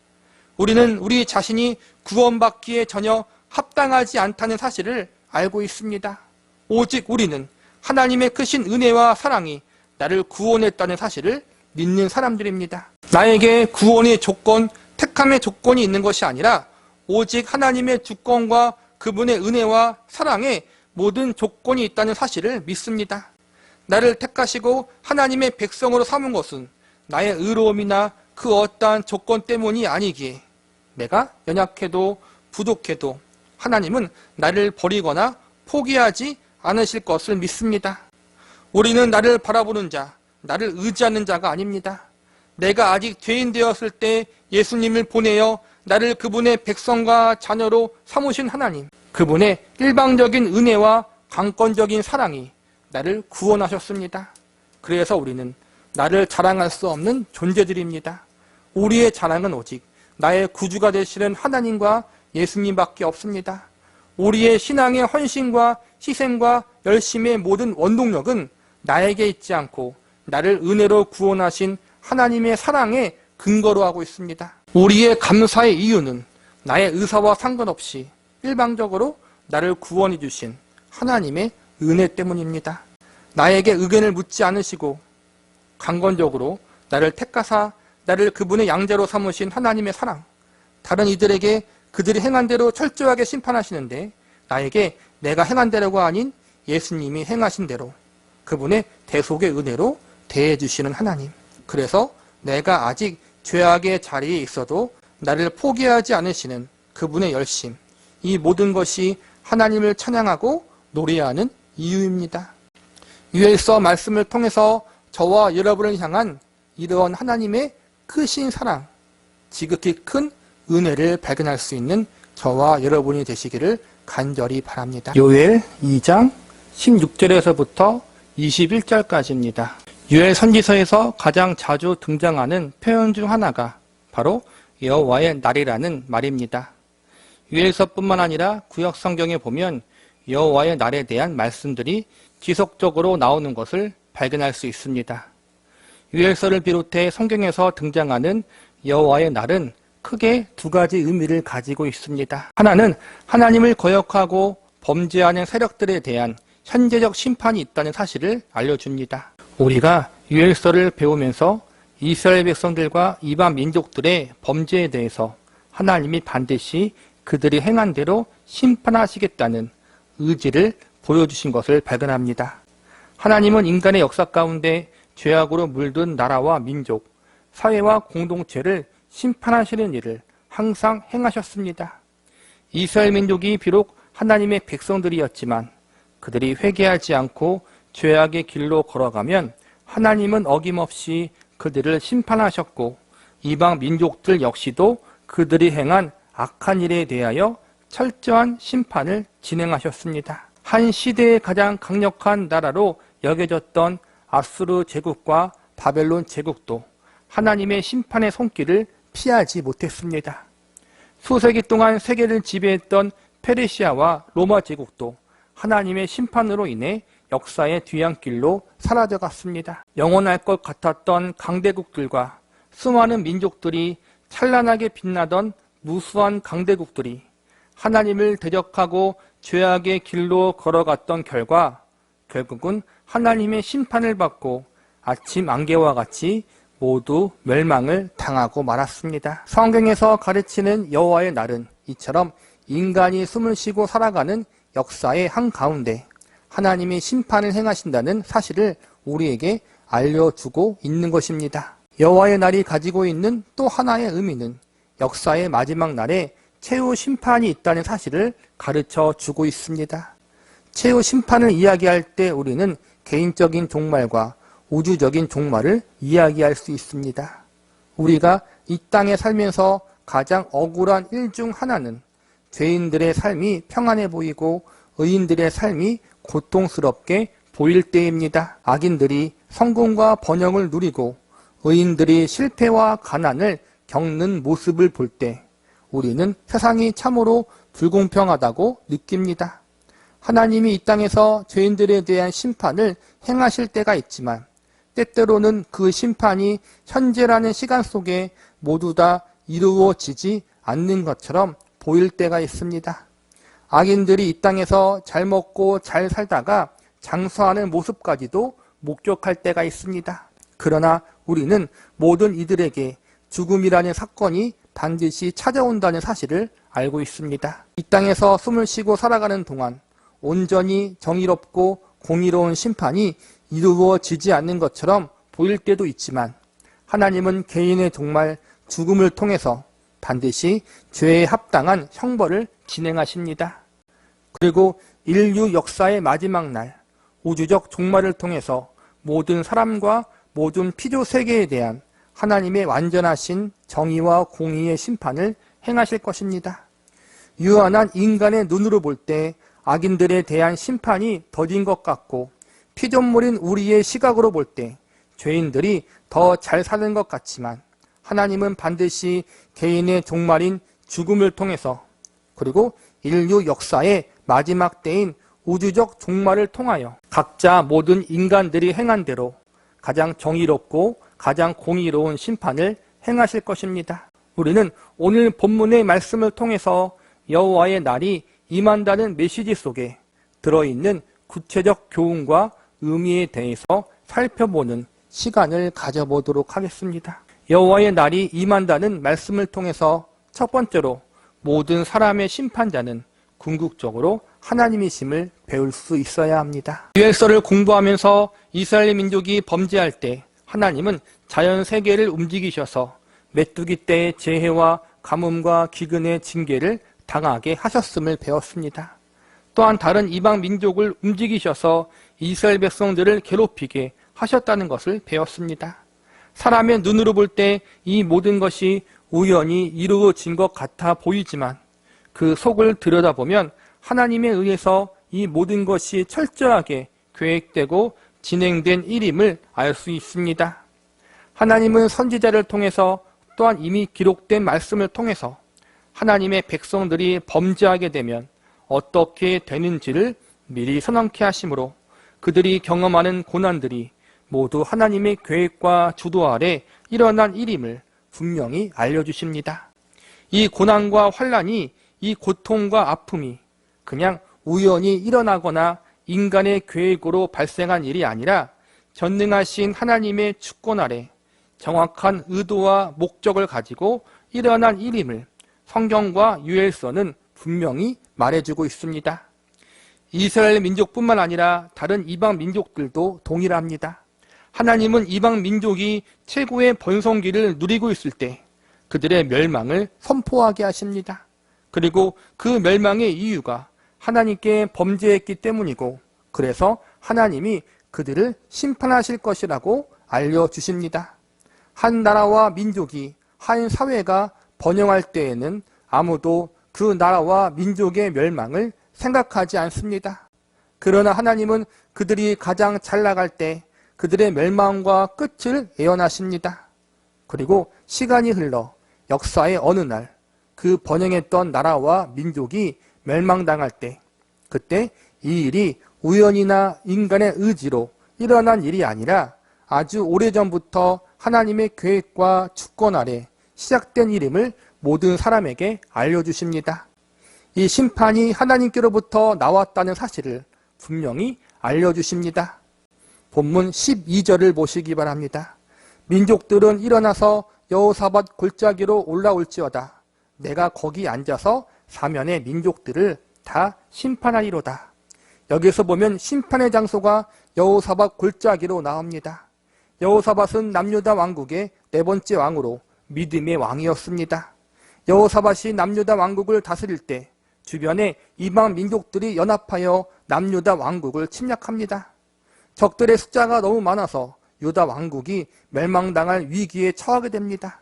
우리는 우리 자신이 구원받기에 전혀 합당하지 않다는 사실을 알고 있습니다. 오직 우리는 하나님의 크신 은혜와 사랑이 나를 구원했다는 사실을 믿는 사람들입니다. 나에게 구원의 조건, 택함의 조건이 있는 것이 아니라 오직 하나님의 주권과 그분의 은혜와 사랑에 모든 조건이 있다는 사실을 믿습니다. 나를 택하시고 하나님의 백성으로 삼은 것은 나의 의로움이나 그 어떠한 조건 때문이 아니기에 내가 연약해도 부족해도 하나님은 나를 버리거나 포기하지 않으실 것을 믿습니다. 우리는 나를 바라보는 자, 나를 의지하는 자가 아닙니다. 내가 아직 죄인 되었을 때 예수님을 보내어 나를 그분의 백성과 자녀로 삼으신 하나님, 그분의 일방적인 은혜와 강권적인 사랑이 나를 구원하셨습니다. 그래서 우리는 나를 자랑할 수 없는 존재들입니다. 우리의 자랑은 오직 나의 구주가 되시는 하나님과 예수님밖에 없습니다. 우리의 신앙의 헌신과 희생과 열심의 모든 원동력은 나에게 있지 않고 나를 은혜로 구원하신 하나님의 사랑에 근거로 하고 있습니다. 우리의 감사의 이유는 나의 의사와 상관없이 일방적으로 나를 구원해 주신 하나님의 은혜 때문입니다. 나에게 의견을 묻지 않으시고 강권적으로 나를 택하사 나를 그분의 양자로 삼으신 하나님의 사랑, 다른 이들에게 그들이 행한 대로 철저하게 심판하시는데 나에게 내가 행한 대로가 아닌 예수님이 행하신 대로 그분의 대속의 은혜로 대해주시는 하나님. 그래서 내가 아직 죄악의 자리에 있어도 나를 포기하지 않으시는 그분의 열심, 이 모든 것이 하나님을 찬양하고 노래하는 이유입니다. 유엘서 말씀을 통해서 저와 여러분을 향한 이러한 하나님의 크신 사랑, 지극히 큰 은혜를 발견할 수 있는 저와 여러분이 되시기를 간절히 바랍니다. 요엘 2장 16절에서부터 21절까지입니다. 요엘 선지서에서 가장 자주 등장하는 표현 중 하나가 바로 여호와의 날이라는 말입니다. 요엘서뿐만 아니라 구약 성경에 보면 여호와의 날에 대한 말씀들이 지속적으로 나오는 것을 발견할 수 있습니다. 요엘서를 비롯해 성경에서 등장하는 여호와의 날은 크게 두 가지 의미를 가지고 있습니다. 하나는 하나님을 거역하고 범죄하는 세력들에 대한 현재적 심판이 있다는 사실을 알려줍니다. 우리가 요엘서를 배우면서 이스라엘 백성들과 이방 민족들의 범죄에 대해서 하나님이 반드시 그들이 행한 대로 심판하시겠다는 의지를 보여주신 것을 발견합니다. 하나님은 인간의 역사 가운데 죄악으로 물든 나라와 민족, 사회와 공동체를 심판하시는 일을 항상 행하셨습니다. 이스라엘 민족이 비록 하나님의 백성들이었지만 그들이 회개하지 않고 죄악의 길로 걸어가면 하나님은 어김없이 그들을 심판하셨고 이방 민족들 역시도 그들이 행한 악한 일에 대하여 철저한 심판을 진행하셨습니다. 한 시대의 가장 강력한 나라로 여겨졌던 아수르 제국과 바벨론 제국도 하나님의 심판의 손길을 피하지 못했습니다. 수세기 동안 세계를 지배했던 페르시아와 로마 제국도 하나님의 심판으로 인해 역사의 뒤안길로 사라져갔습니다. 영원할 것 같았던 강대국들과 수많은 민족들이 찬란하게 빛나던 무수한 강대국들이 하나님을 대적하고 죄악의 길로 걸어갔던 결과 결국은 하나님의 심판을 받고 아침 안개와 같이 모두 멸망을 당하고 말았습니다. 성경에서 가르치는 여호와의 날은 이처럼 인간이 숨을 쉬고 살아가는 역사의 한가운데 하나님이 심판을 행하신다는 사실을 우리에게 알려주고 있는 것입니다. 여호와의 날이 가지고 있는 또 하나의 의미는 역사의 마지막 날에 최후 심판이 있다는 사실을 가르쳐 주고 있습니다. 최후 심판을 이야기할 때 우리는 개인적인 종말과 우주적인 종말을 이야기할 수 있습니다. 우리가 이 땅에 살면서 가장 억울한 일 중 하나는 죄인들의 삶이 평안해 보이고 의인들의 삶이 고통스럽게 보일 때입니다. 악인들이 성공과 번영을 누리고 의인들이 실패와 가난을 겪는 모습을 볼 때 우리는 세상이 참으로 불공평하다고 느낍니다. 하나님이 이 땅에서 죄인들에 대한 심판을 행하실 때가 있지만 때때로는 그 심판이 현재라는 시간 속에 모두 다 이루어지지 않는 것처럼 보일 때가 있습니다. 악인들이 이 땅에서 잘 먹고 잘 살다가 장수하는 모습까지도 목격할 때가 있습니다. 그러나 우리는 모든 이들에게 죽음이라는 사건이 반드시 찾아온다는 사실을 알고 있습니다. 이 땅에서 숨을 쉬고 살아가는 동안 온전히 정의롭고 공의로운 심판이 이루어지지 않는 것처럼 보일 때도 있지만 하나님은 개인의 종말 죽음을 통해서 반드시 죄에 합당한 형벌을 진행하십니다. 그리고 인류 역사의 마지막 날 우주적 종말을 통해서 모든 사람과 모든 피조 세계에 대한 하나님의 완전하신 정의와 공의의 심판을 행하실 것입니다. 유한한 인간의 눈으로 볼 때 악인들에 대한 심판이 더딘 것 같고 피조물인 우리의 시각으로 볼 때 죄인들이 더 잘 사는 것 같지만 하나님은 반드시 개인의 종말인 죽음을 통해서 그리고 인류 역사의 마지막 때인 우주적 종말을 통하여 각자 모든 인간들이 행한 대로 가장 정의롭고 가장 공의로운 심판을 행하실 것입니다. 우리는 오늘 본문의 말씀을 통해서 여호와의 날이 임한다는 메시지 속에 들어있는 구체적 교훈과 의미에 대해서 살펴보는 시간을 가져보도록 하겠습니다. 여호와의 날이 임한다는 말씀을 통해서 첫 번째로 모든 사람의 심판자는 궁극적으로 하나님이심을 배울 수 있어야 합니다. 유엘서를 공부하면서 이스라엘 민족이 범죄할 때 하나님은 자연 세계를 움직이셔서 메뚜기 떼의 재해와 가뭄과 기근의 징계를 당하게 하셨음을 배웠습니다. 또한 다른 이방 민족을 움직이셔서 이스라엘 백성들을 괴롭히게 하셨다는 것을 배웠습니다. 사람의 눈으로 볼 때 이 모든 것이 우연히 이루어진 것 같아 보이지만 그 속을 들여다보면 하나님에 의해서 이 모든 것이 철저하게 계획되고 진행된 일임을 알 수 있습니다. 하나님은 선지자를 통해서 또한 이미 기록된 말씀을 통해서 하나님의 백성들이 범죄하게 되면 어떻게 되는지를 미리 선언케 하심으로 그들이 경험하는 고난들이 모두 하나님의 계획과 주도 아래 일어난 일임을 분명히 알려주십니다. 이 고난과 환난이 이 고통과 아픔이 그냥 우연히 일어나거나 인간의 계획으로 발생한 일이 아니라 전능하신 하나님의 주권 아래 정확한 의도와 목적을 가지고 일어난 일임을 성경과 유엘서는 분명히 말해주고 있습니다. 이스라엘 민족뿐만 아니라 다른 이방 민족들도 동일합니다. 하나님은 이방 민족이 최고의 번성기를 누리고 있을 때 그들의 멸망을 선포하게 하십니다. 그리고 그 멸망의 이유가 하나님께 범죄했기 때문이고 그래서 하나님이 그들을 심판하실 것이라고 알려주십니다. 한 나라와 민족이 한 사회가 번영할 때에는 아무도 그 나라와 민족의 멸망을 생각하지 않습니다. 그러나 하나님은 그들이 가장 잘 나갈 때 그들의 멸망과 끝을 예언하십니다. 그리고 시간이 흘러 역사의 어느 날 그 번영했던 나라와 민족이 멸망당할 때 그때 이 일이 우연이나 인간의 의지로 일어난 일이 아니라 아주 오래전부터 하나님의 계획과 주권 아래 시작된 일임을 모든 사람에게 알려주십니다. 이 심판이 하나님께로부터 나왔다는 사실을 분명히 알려주십니다. 본문 12절을 보시기 바랍니다. 민족들은 일어나서 여호사밧 골짜기로 올라올지어다. 내가 거기 앉아서 사면의 민족들을 다 심판하리로다. 여기서 보면 심판의 장소가 여호사밧 골짜기로 나옵니다. 여호사밧은 남유다 왕국의 네 번째 왕으로 믿음의 왕이었습니다. 여호사밧이 남유다 왕국을 다스릴 때 주변에 이방 민족들이 연합하여 남유다 왕국을 침략합니다. 적들의 숫자가 너무 많아서 유다 왕국이 멸망당할 위기에 처하게 됩니다.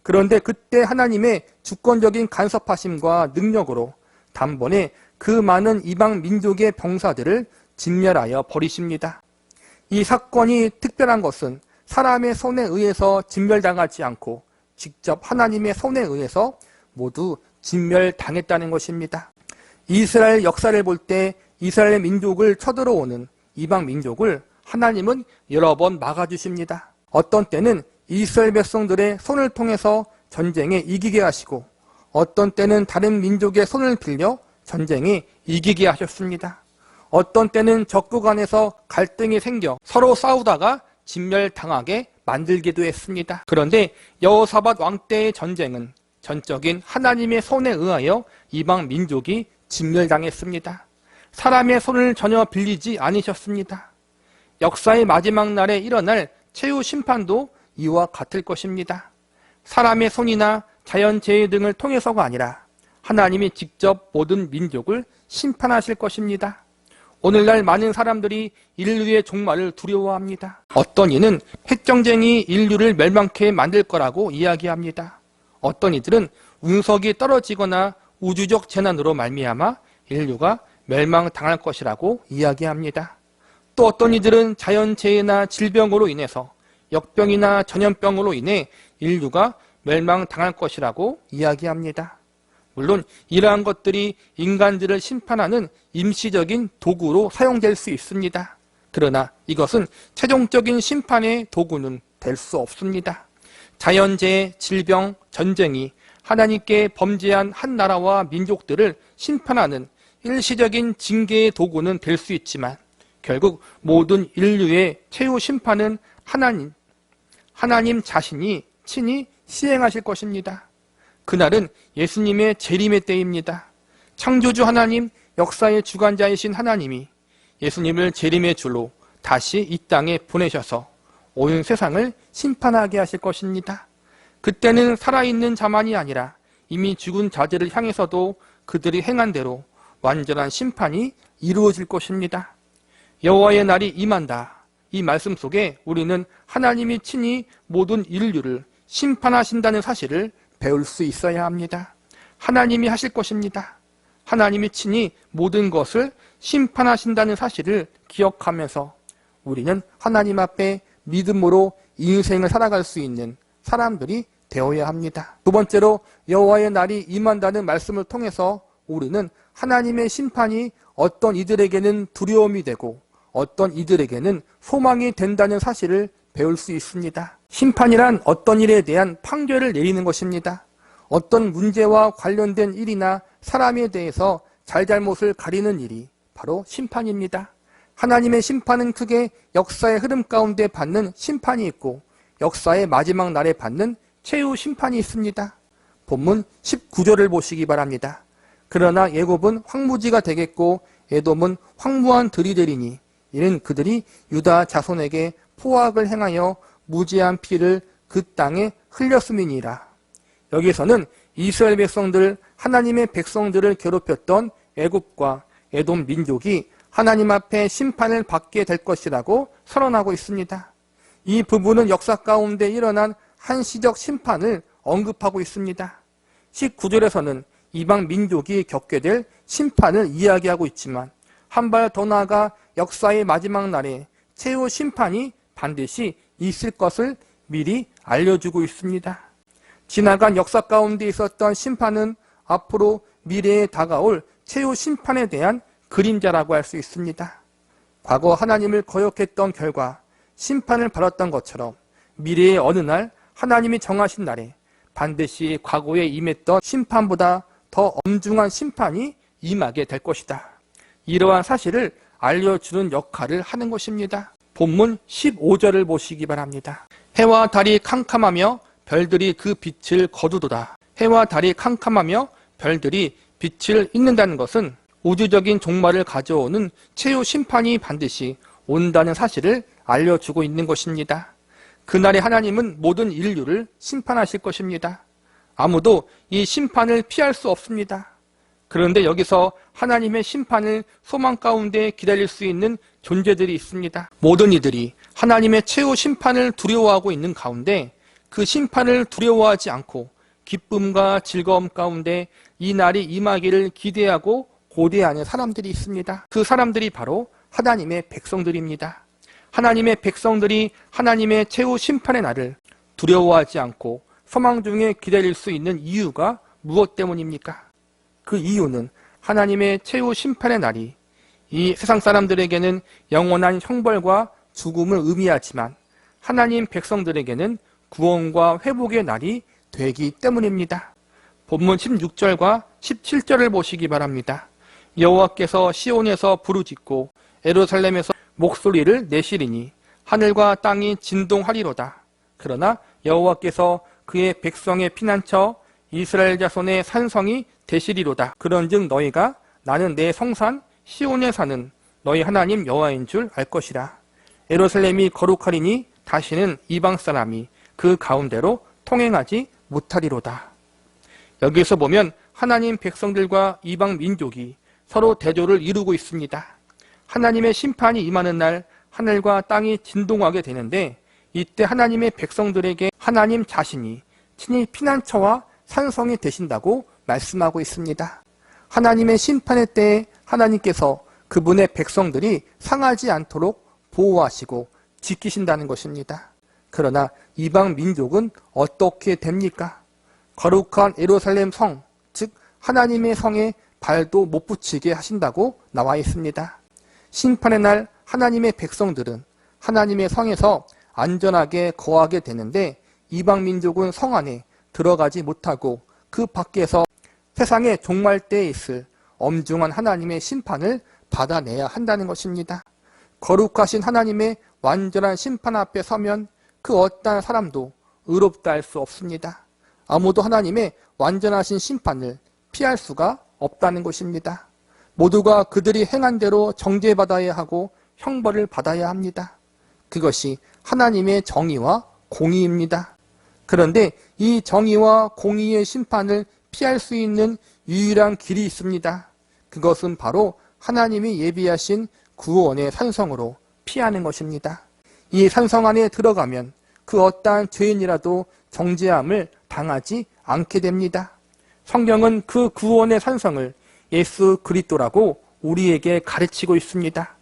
그런데 그때 하나님의 주권적인 간섭하심과 능력으로 단번에 그 많은 이방 민족의 병사들을 진멸하여 버리십니다. 이 사건이 특별한 것은 사람의 손에 의해서 진멸당하지 않고 직접 하나님의 손에 의해서 모두 진멸당했다는 것입니다. 이스라엘 역사를 볼 때 이스라엘 민족을 쳐들어오는 이방 민족을 하나님은 여러 번 막아주십니다. 어떤 때는 이스라엘 백성들의 손을 통해서 전쟁에 이기게 하시고 어떤 때는 다른 민족의 손을 빌려 전쟁에 이기게 하셨습니다. 어떤 때는 적국 간에서 갈등이 생겨 서로 싸우다가 진멸당하게 만들기도 했습니다. 그런데 여호사밧 왕 때의 전쟁은 전적인 하나님의 손에 의하여 이방 민족이 진멸당했습니다. 사람의 손을 전혀 빌리지 않으셨습니다. 역사의 마지막 날에 일어날 최후 심판도 이와 같을 것입니다. 사람의 손이나 자연재해 등을 통해서가 아니라 하나님이 직접 모든 민족을 심판하실 것입니다. 오늘날 많은 사람들이 인류의 종말을 두려워합니다. 어떤 이는 핵전쟁이 인류를 멸망케 만들 거라고 이야기합니다. 어떤 이들은 운석이 떨어지거나 우주적 재난으로 말미암아 인류가 멸망당할 것이라고 이야기합니다. 또 어떤 이들은 자연재해나 질병으로 인해서 역병이나 전염병으로 인해 인류가 멸망당할 것이라고 이야기합니다. 물론 이러한 것들이 인간들을 심판하는 임시적인 도구로 사용될 수 있습니다. 그러나 이것은 최종적인 심판의 도구는 될 수 없습니다. 자연재해, 질병, 전쟁이 하나님께 범죄한 한 나라와 민족들을 심판하는 일시적인 징계의 도구는 될 수 있지만 결국 모든 인류의 최후 심판은 하나님 자신이 친히 시행하실 것입니다. 그날은 예수님의 재림의 때입니다. 창조주 하나님, 역사의 주관자이신 하나님이 예수님을 재림의 주로 다시 이 땅에 보내셔서 온 세상을 심판하게 하실 것입니다. 그때는 살아있는 자만이 아니라 이미 죽은 자들을 향해서도 그들이 행한 대로 완전한 심판이 이루어질 것입니다. 여호와의 날이 임한다. 이 말씀 속에 우리는 하나님이 친히 모든 인류를 심판하신다는 사실을 배울 수 있어야 합니다. 하나님이 하실 것입니다. 하나님이 친히 모든 것을 심판하신다는 사실을 기억하면서 우리는 하나님 앞에 믿음으로 인생을 살아갈 수 있는 사람들이 되어야 합니다. 두 번째로 여호와의 날이 임한다는 말씀을 통해서 우리는 하나님의 심판이 어떤 이들에게는 두려움이 되고 어떤 이들에게는 소망이 된다는 사실을 배울 수 있습니다. 심판이란 어떤 일에 대한 판결을 내리는 것입니다. 어떤 문제와 관련된 일이나 사람에 대해서 잘잘못을 가리는 일이 바로 심판입니다. 하나님의 심판은 크게 역사의 흐름 가운데 받는 심판이 있고 역사의 마지막 날에 받는 최후 심판이 있습니다. 본문 19절을 보시기 바랍니다. 그러나 애굽은 황무지가 되겠고 에돔은 황무한 들이 되리니 이는 그들이 유다 자손에게 포악을 행하여 무지한 피를 그 땅에 흘렸음이니라. 여기서는 이스라엘 백성들, 하나님의 백성들을 괴롭혔던 애굽과 에돔 민족이 하나님 앞에 심판을 받게 될 것이라고 선언하고 있습니다. 이 부분은 역사 가운데 일어난 한시적 심판을 언급하고 있습니다. 19절에서는 이방 민족이 겪게 될 심판을 이야기하고 있지만 한 발 더 나아가 역사의 마지막 날에 최후 심판이 반드시 있을 것을 미리 알려주고 있습니다. 지나간 역사 가운데 있었던 심판은 앞으로 미래에 다가올 최후 심판에 대한 그림자라고 할 수 있습니다. 과거 하나님을 거역했던 결과 심판을 받았던 것처럼 미래의 어느 날 하나님이 정하신 날에 반드시 과거에 임했던 심판보다 더 엄중한 심판이 임하게 될 것이다. 이러한 사실을 알려주는 역할을 하는 것입니다. 본문 15절을 보시기 바랍니다. 해와 달이 캄캄하며 별들이 그 빛을 거두도다. 해와 달이 캄캄하며 별들이 빛을 잇는다는 것은 우주적인 종말을 가져오는 최후 심판이 반드시 온다는 사실을 알려주고 있는 것입니다. 그날에 하나님은 모든 인류를 심판하실 것입니다. 아무도 이 심판을 피할 수 없습니다. 그런데 여기서 하나님의 심판을 소망 가운데 기다릴 수 있는 존재들이 있습니다. 모든 이들이 하나님의 최후 심판을 두려워하고 있는 가운데 그 심판을 두려워하지 않고 기쁨과 즐거움 가운데 이 날이 임하기를 기대하고 고대하는 사람들이 있습니다. 그 사람들이 바로 하나님의 백성들입니다. 하나님의 백성들이 하나님의 최후 심판의 날을 두려워하지 않고 소망 중에 기다릴 수 있는 이유가 무엇 때문입니까? 그 이유는 하나님의 최후 심판의 날이 이 세상 사람들에게는 영원한 형벌과 죽음을 의미하지만 하나님 백성들에게는 구원과 회복의 날이 되기 때문입니다. 본문 16절과 17절을 보시기 바랍니다. 여호와께서 시온에서 부르짖고 예루살렘에서 목소리를 내시리니 하늘과 땅이 진동하리로다. 그러나 여호와께서 그의 백성의 피난처 이스라엘 자손의 산성이 되시리로다. 그런즉 너희가 나는 내 성산 시온에 사는 너희 하나님 여호와인 줄 알 것이라. 예루살렘이 거룩하리니 다시는 이방 사람이 그 가운데로 통행하지 못하리로다. 여기서 보면 하나님 백성들과 이방 민족이 서로 대조를 이루고 있습니다. 하나님의 심판이 임하는 날 하늘과 땅이 진동하게 되는데 이때 하나님의 백성들에게 하나님 자신이 친히 피난처와 산성이 되신다고 말씀하고 있습니다. 하나님의 심판의 때에 하나님께서 그분의 백성들이 상하지 않도록 보호하시고 지키신다는 것입니다. 그러나 이방 민족은 어떻게 됩니까? 거룩한 예루살렘 성, 즉 하나님의 성에 발도 못 붙이게 하신다고 나와 있습니다. 심판의 날 하나님의 백성들은 하나님의 성에서 안전하게 거하게 되는데 이방 민족은 성 안에 들어가지 못하고 그 밖에서 세상의 종말 때에 있을 엄중한 하나님의 심판을 받아내야 한다는 것입니다. 거룩하신 하나님의 완전한 심판 앞에 서면 그 어떠한 사람도 의롭다 할 수 없습니다. 아무도 하나님의 완전하신 심판을 피할 수가 없다는 것입니다. 모두가 그들이 행한 대로 정죄받아야 하고 형벌을 받아야 합니다. 그것이 하나님의 정의와 공의입니다. 그런데 이 정의와 공의의 심판을 피할 수 있는 유일한 길이 있습니다. 그것은 바로 하나님이 예비하신 구원의 산성으로 피하는 것입니다. 이 산성 안에 들어가면 그 어떠한 죄인이라도 정죄함을 당하지 않게 됩니다. 성경은 그 구원의 산성을 예수 그리스도라고 우리에게 가르치고 있습니다.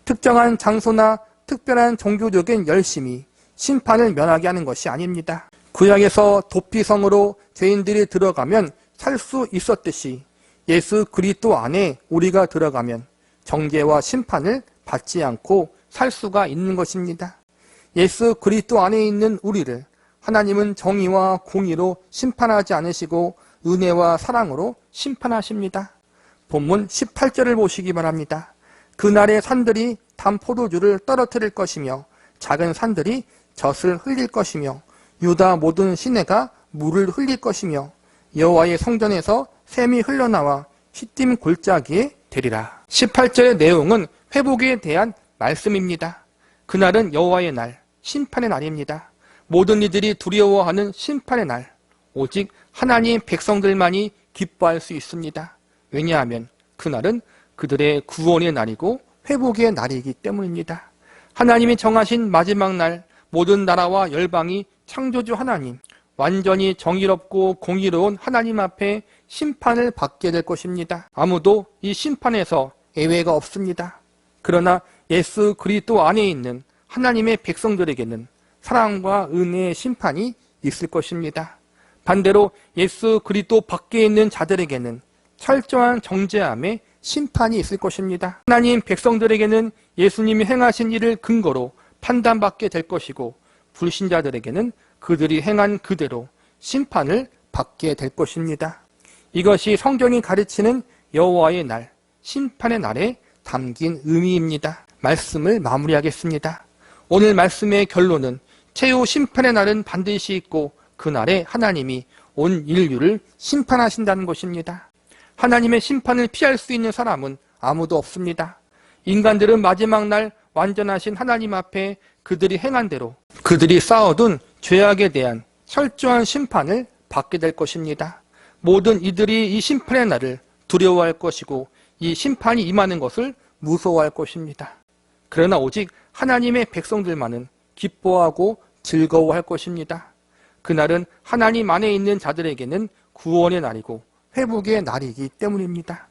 특정한 장소나 특별한 종교적인 열심이 심판을 면하게 하는 것이 아닙니다. 구약에서 도피성으로 죄인들이 들어가면 살 수 있었듯이 예수 그리스도 안에 우리가 들어가면 정죄와 심판을 받지 않고 살 수가 있는 것입니다. 예수 그리스도 안에 있는 우리를 하나님은 정의와 공의로 심판하지 않으시고 은혜와 사랑으로 심판하십니다. 본문 18절을 보시기 바랍니다. 그날의 산들이 단 포도주를 떨어뜨릴 것이며 작은 산들이 젖을 흘릴 것이며 유다 모든 시내가 물을 흘릴 것이며 여호와의 성전에서 샘이 흘러나와 시딤 골짜기에 되리라. 18절의 내용은 회복에 대한 말씀입니다. 그날은 여호와의 날, 심판의 날입니다. 모든 이들이 두려워하는 심판의 날, 오직 하나님 백성들만이 기뻐할 수 있습니다. 왜냐하면 그날은 그들의 구원의 날이고 회복의 날이기 때문입니다. 하나님이 정하신 마지막 날, 모든 나라와 열방이 창조주 하나님, 완전히 정의롭고 공의로운 하나님 앞에 심판을 받게 될 것입니다. 아무도 이 심판에서 예외가 없습니다. 그러나 예수 그리스도 안에 있는 하나님의 백성들에게는 사랑과 은혜의 심판이 있을 것입니다. 반대로 예수 그리스도 밖에 있는 자들에게는 철저한 정죄함의 심판이 있을 것입니다. 하나님 백성들에게는 예수님이 행하신 일을 근거로 판단받게 될 것이고 불신자들에게는 그들이 행한 그대로 심판을 받게 될 것입니다. 이것이 성경이 가르치는 여호와의 날, 심판의 날에 담긴 의미입니다. 말씀을 마무리하겠습니다. 오늘 말씀의 결론은 최후 심판의 날은 반드시 있고 그날에 하나님이 온 인류를 심판하신다는 것입니다. 하나님의 심판을 피할 수 있는 사람은 아무도 없습니다. 인간들은 마지막 날 완전하신 하나님 앞에 그들이 행한 대로 그들이 쌓아둔 죄악에 대한 철저한 심판을 받게 될 것입니다. 모든 이들이 이 심판의 날을 두려워할 것이고 이 심판이 임하는 것을 무서워할 것입니다. 그러나 오직 하나님의 백성들만은 기뻐하고 즐거워할 것입니다. 그날은 하나님 안에 있는 자들에게는 구원의 날이고 회복의 날이기 때문입니다.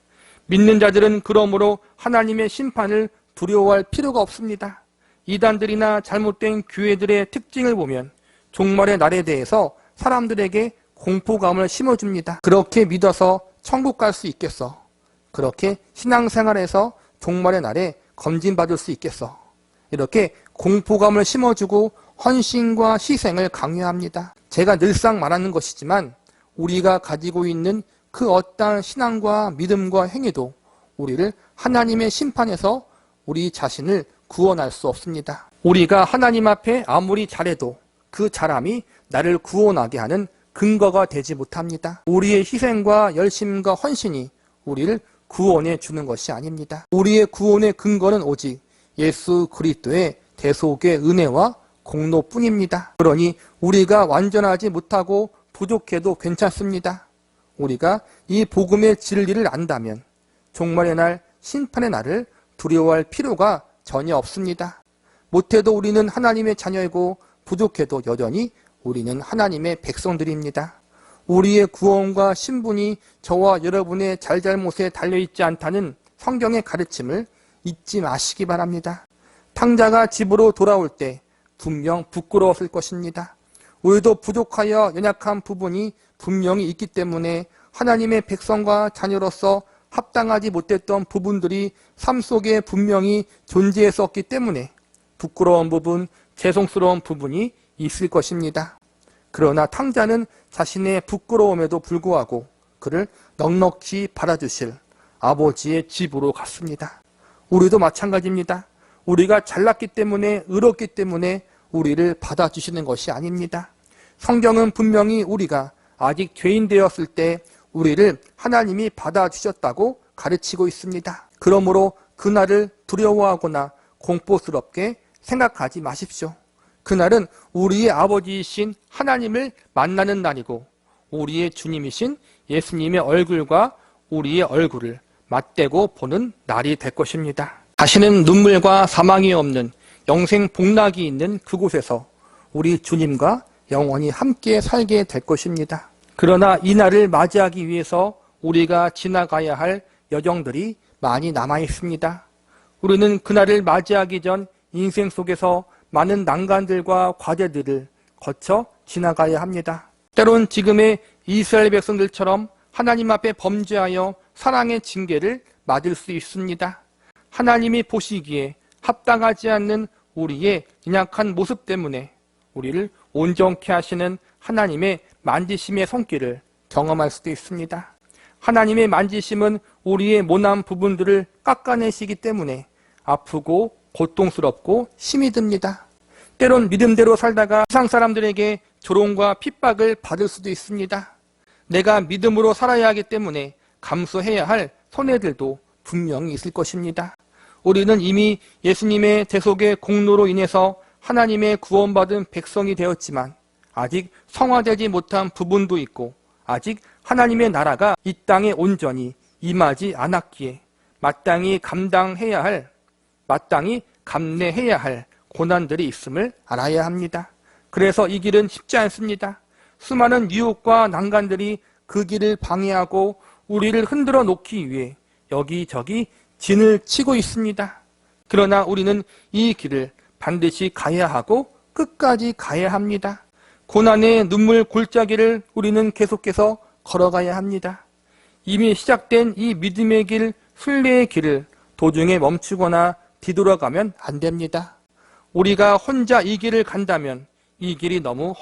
믿는 자들은 그러므로 하나님의 심판을 두려워할 필요가 없습니다. 이단들이나 잘못된 교회들의 특징을 보면 종말의 날에 대해서 사람들에게 공포감을 심어줍니다. 그렇게 믿어서 천국 갈 수 있겠어. 그렇게 신앙생활에서 종말의 날에 검진받을 수 있겠어. 이렇게 공포감을 심어주고 헌신과 희생을 강요합니다. 제가 늘상 말하는 것이지만 우리가 가지고 있는 그 어떠한 신앙과 믿음과 행위도 우리를 하나님의 심판에서 우리 자신을 구원할 수 없습니다. 우리가 하나님 앞에 아무리 잘해도 그 잘함이 나를 구원하게 하는 근거가 되지 못합니다. 우리의 희생과 열심과 헌신이 우리를 구원해 주는 것이 아닙니다. 우리의 구원의 근거는 오직 예수 그리스도의 대속의 은혜와 공로뿐입니다. 그러니 우리가 완전하지 못하고 부족해도 괜찮습니다. 우리가 이 복음의 진리를 안다면 종말의 날, 심판의 날을 두려워할 필요가 전혀 없습니다. 못해도 우리는 하나님의 자녀이고 부족해도 여전히 우리는 하나님의 백성들입니다. 우리의 구원과 신분이 저와 여러분의 잘잘못에 달려있지 않다는 성경의 가르침을 잊지 마시기 바랍니다. 탕자가 집으로 돌아올 때 분명 부끄러웠을 것입니다. 우리도 부족하여 연약한 부분이 분명히 있기 때문에 하나님의 백성과 자녀로서 합당하지 못했던 부분들이 삶 속에 분명히 존재했었기 때문에 부끄러운 부분, 죄송스러운 부분이 있을 것입니다. 그러나 탕자는 자신의 부끄러움에도 불구하고 그를 넉넉히 받아주실 아버지의 집으로 갔습니다. 우리도 마찬가지입니다. 우리가 잘났기 때문에, 의롭기 때문에 우리를 받아주시는 것이 아닙니다. 성경은 분명히 우리가 아직 죄인 되었을 때 우리를 하나님이 받아주셨다고 가르치고 있습니다. 그러므로 그날을 두려워하거나 공포스럽게 생각하지 마십시오. 그날은 우리의 아버지이신 하나님을 만나는 날이고 우리의 주님이신 예수님의 얼굴과 우리의 얼굴을 맞대고 보는 날이 될 것입니다. 다시는 눈물과 사망이 없는 영생 복락이 있는 그곳에서 우리 주님과 영원히 함께 살게 될 것입니다. 그러나 이 날을 맞이하기 위해서 우리가 지나가야 할 여정들이 많이 남아 있습니다. 우리는 그날을 맞이하기 전 인생 속에서 많은 난관들과 과제들을 거쳐 지나가야 합니다. 때론 지금의 이스라엘 백성들처럼 하나님 앞에 범죄하여 사랑의 징계를 맞을 수 있습니다. 하나님이 보시기에 합당하지 않는 우리의 연약한 모습 때문에 우리를 온전케 하시는 하나님의 만지심의 손길을 경험할 수도 있습니다. 하나님의 만지심은 우리의 모난 부분들을 깎아내시기 때문에 아프고 고통스럽고 힘이 듭니다. 때론 믿음대로 살다가 세상 사람들에게 조롱과 핍박을 받을 수도 있습니다. 내가 믿음으로 살아야 하기 때문에 감수해야 할 손해들도 분명히 있을 것입니다. 우리는 이미 예수님의 대속의 공로로 인해서 하나님의 구원받은 백성이 되었지만 아직 성화되지 못한 부분도 있고 아직 하나님의 나라가 이 땅에 온전히 임하지 않았기에 마땅히 감내해야 할 고난들이 있음을 알아야 합니다. 그래서 이 길은 쉽지 않습니다. 수많은 유혹과 난간들이 그 길을 방해하고 우리를 흔들어 놓기 위해 여기저기 진을 치고 있습니다. 그러나 우리는 이 길을 반드시 가야 하고 끝까지 가야 합니다. 고난의 눈물 골짜기를 우리는 계속해서 걸어가야 합니다. 이미 시작된 이 믿음의 길, 순례의 길을 도중에 멈추거나 뒤돌아가면 안 됩니다. 우리가 혼자 이 길을 간다면 이 길이 너무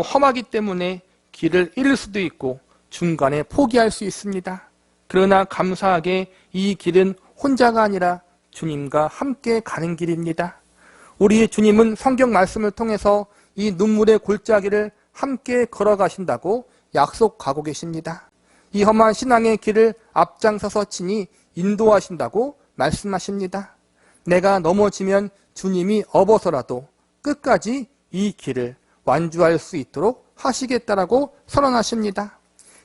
험하기 때문에 길을 잃을 수도 있고 중간에 포기할 수 있습니다. 그러나 감사하게 이 길은 혼자가 아니라 주님과 함께 가는 길입니다. 우리의 주님은 성경 말씀을 통해서 이 눈물의 골짜기를 함께 걸어가신다고 약속하고 계십니다. 이 험한 신앙의 길을 앞장서서 친히 인도하신다고 말씀하십니다. 내가 넘어지면 주님이 업어서라도 끝까지 이 길을 완주할 수 있도록 하시겠다라고 선언하십니다.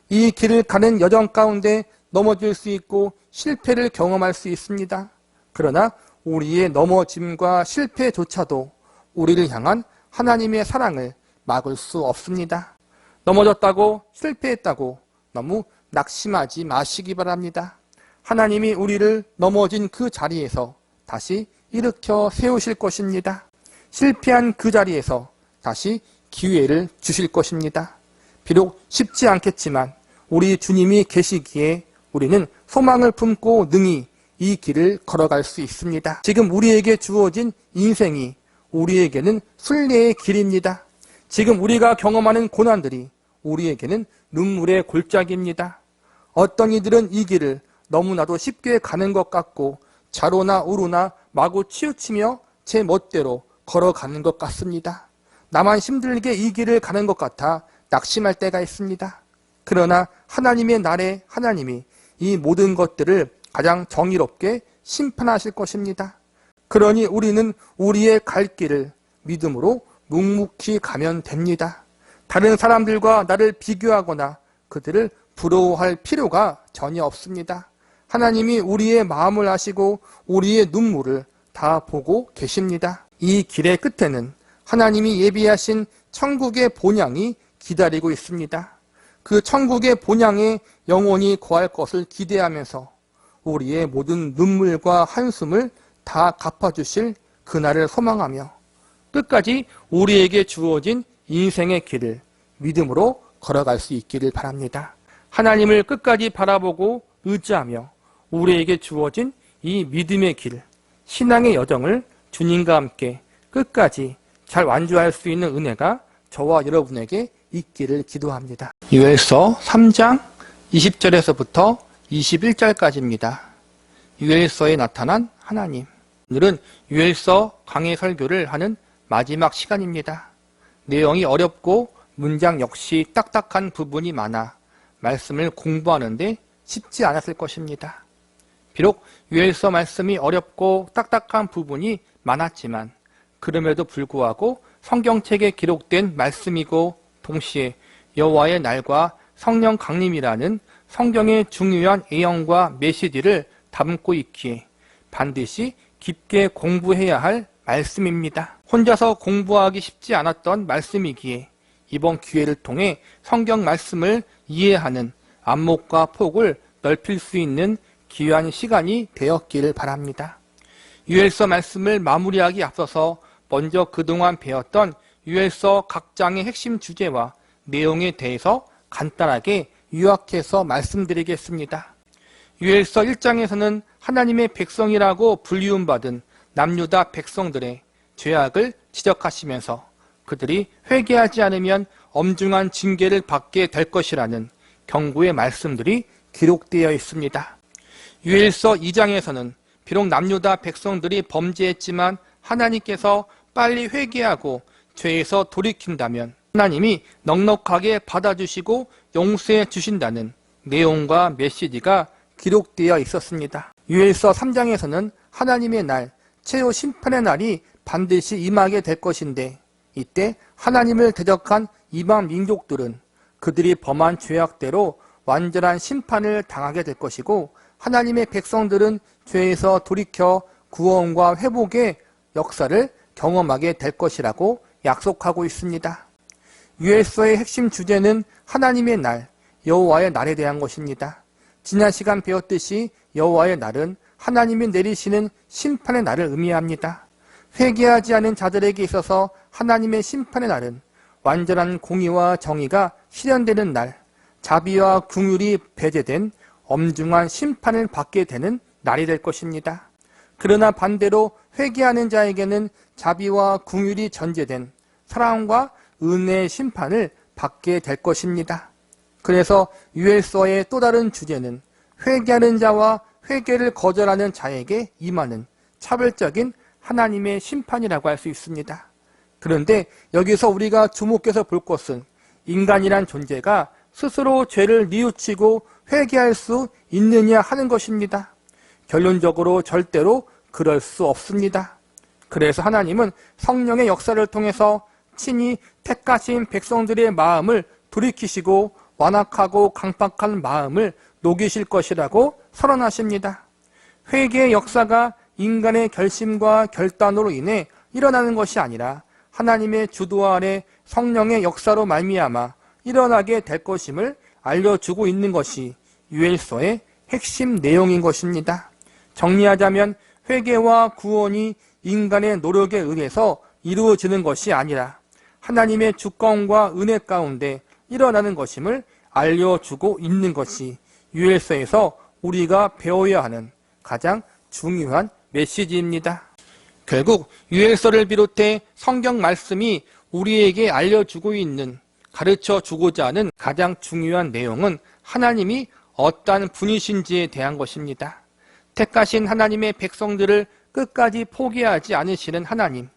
이 길을 가는 여정 가운데 넘어질 수 있고 실패를 경험할 수 있습니다. 그러나 우리의 넘어짐과 실패조차도 우리를 향한 하나님의 사랑을 막을 수 없습니다. 넘어졌다고 실패했다고 너무 낙심하지 마시기 바랍니다. 하나님이 우리를 넘어진 그 자리에서 다시 일으켜 세우실 것입니다. 실패한 그 자리에서 다시 기회를 주실 것입니다. 비록 쉽지 않겠지만 우리 주님이 계시기에 우리는 소망을 품고 능히 이 길을 걸어갈 수 있습니다. 지금 우리에게 주어진 인생이 우리에게는 순례의 길입니다. 지금 우리가 경험하는 고난들이 우리에게는 눈물의 골짜기입니다. 어떤 이들은 이 길을 너무나도 쉽게 가는 것 같고 좌로나 우로나 마구 치우치며 제 멋대로 걸어가는 것 같습니다. 나만 힘들게 이 길을 가는 것 같아 낙심할 때가 있습니다. 그러나 하나님의 날에 하나님이 이 모든 것들을 가장 정의롭게 심판하실 것입니다. 그러니 우리는 우리의 갈 길을 믿음으로 묵묵히 가면 됩니다. 다른 사람들과 나를 비교하거나 그들을 부러워할 필요가 전혀 없습니다. 하나님이 우리의 마음을 아시고 우리의 눈물을 다 보고 계십니다. 이 길의 끝에는 하나님이 예비하신 천국의 본향이 기다리고 있습니다. 그 천국의 본향에 영원히 거할 것을 기대하면서 우리의 모든 눈물과 한숨을 다 갚아주실 그날을 소망하며 끝까지 우리에게 주어진 인생의 길을 믿음으로 걸어갈 수 있기를 바랍니다. 하나님을 끝까지 바라보고 의지하며 우리에게 주어진 이 믿음의 길, 신앙의 여정을 주님과 함께 끝까지 잘 완주할 수 있는 은혜가 저와 여러분에게 있기를 기도합니다. 요엘서 3장 20절에서부터 21절까지입니다. 요엘서에 나타난 하나님. 오늘은 요엘서 강해 설교를 하는 마지막 시간입니다. 내용이 어렵고 문장 역시 딱딱한 부분이 많아 말씀을 공부하는데 쉽지 않았을 것입니다. 비록 요엘서 말씀이 어렵고 딱딱한 부분이 많았지만 그럼에도 불구하고 성경책에 기록된 말씀이고 동시에 여호와의 날과 성령 강림이라는 성경의 중요한 애영과 메시지를 담고 있기에 반드시 깊게 공부해야 할 말씀입니다. 혼자서 공부하기 쉽지 않았던 말씀이기에 이번 기회를 통해 성경 말씀을 이해하는 안목과 폭을 넓힐 수 있는 귀한 시간이 되었기를 바랍니다. 요엘서 말씀을 마무리하기 앞서서 먼저 그동안 배웠던 요엘서 각 장의 핵심 주제와 내용에 대해서 간단하게 요약해서 말씀드리겠습니다. 요엘서 1장에서는 하나님의 백성이라고 불리움받은 남유다 백성들의 죄악을 지적하시면서 그들이 회개하지 않으면 엄중한 징계를 받게 될 것이라는 경고의 말씀들이 기록되어 있습니다. 요엘서 2장에서는 비록 남유다 백성들이 범죄했지만 하나님께서 빨리 회개하고 죄에서 돌이킨다면 하나님이 넉넉하게 받아주시고 용서해 주신다는 내용과 메시지가 기록되어 있었습니다. 요엘서 3장에서는 하나님의 날, 최후 심판의 날이 반드시 임하게 될 것인데 이때 하나님을 대적한 이방 민족들은 그들이 범한 죄악대로 완전한 심판을 당하게 될 것이고 하나님의 백성들은 죄에서 돌이켜 구원과 회복의 역사를 경험하게 될 것이라고 약속하고 있습니다. 요엘서의 핵심 주제는 하나님의 날, 여호와의 날에 대한 것입니다. 지난 시간 배웠듯이 여호와의 날은 하나님이 내리시는 심판의 날을 의미합니다. 회개하지 않은 자들에게 있어서 하나님의 심판의 날은 완전한 공의와 정의가 실현되는 날, 자비와 긍휼이 배제된 엄중한 심판을 받게 되는 날이 될 것입니다. 그러나 반대로 회개하는 자에게는 자비와 긍휼이 전제된 사랑과 은혜의 심판을 받게 될 것입니다. 그래서 요엘서의 또 다른 주제는 회개하는 자와 회개를 거절하는 자에게 임하는 차별적인 하나님의 심판이라고 할 수 있습니다. 그런데 여기서 우리가 주목해서 볼 것은 인간이란 존재가 스스로 죄를 뉘우치고 회개할 수 있느냐 하는 것입니다. 결론적으로 절대로 그럴 수 없습니다. 그래서 하나님은 성령의 역사를 통해서 친히 택하신 백성들의 마음을 돌이키시고 완악하고 강팍한 마음을 녹이실 것이라고 선언하십니다. 회개의 역사가 인간의 결심과 결단으로 인해 일어나는 것이 아니라 하나님의 주도 아래 성령의 역사로 말미암아 일어나게 될 것임을 알려주고 있는 것이 유엘서의 핵심 내용인 것입니다. 정리하자면 회개와 구원이 인간의 노력에 의해서 이루어지는 것이 아니라 하나님의 주권과 은혜 가운데 일어나는 것임을 알려주고 있는 것이 유엘서에서 우리가 배워야 하는 가장 중요한 메시지입니다. 결국 유엘서를 비롯해 성경 말씀이 우리에게 알려주고 있는, 가르쳐주고자 하는 가장 중요한 내용은 하나님이 어떠한 분이신지에 대한 것입니다. 택하신 하나님의 백성들을 끝까지 포기하지 않으시는 하나님,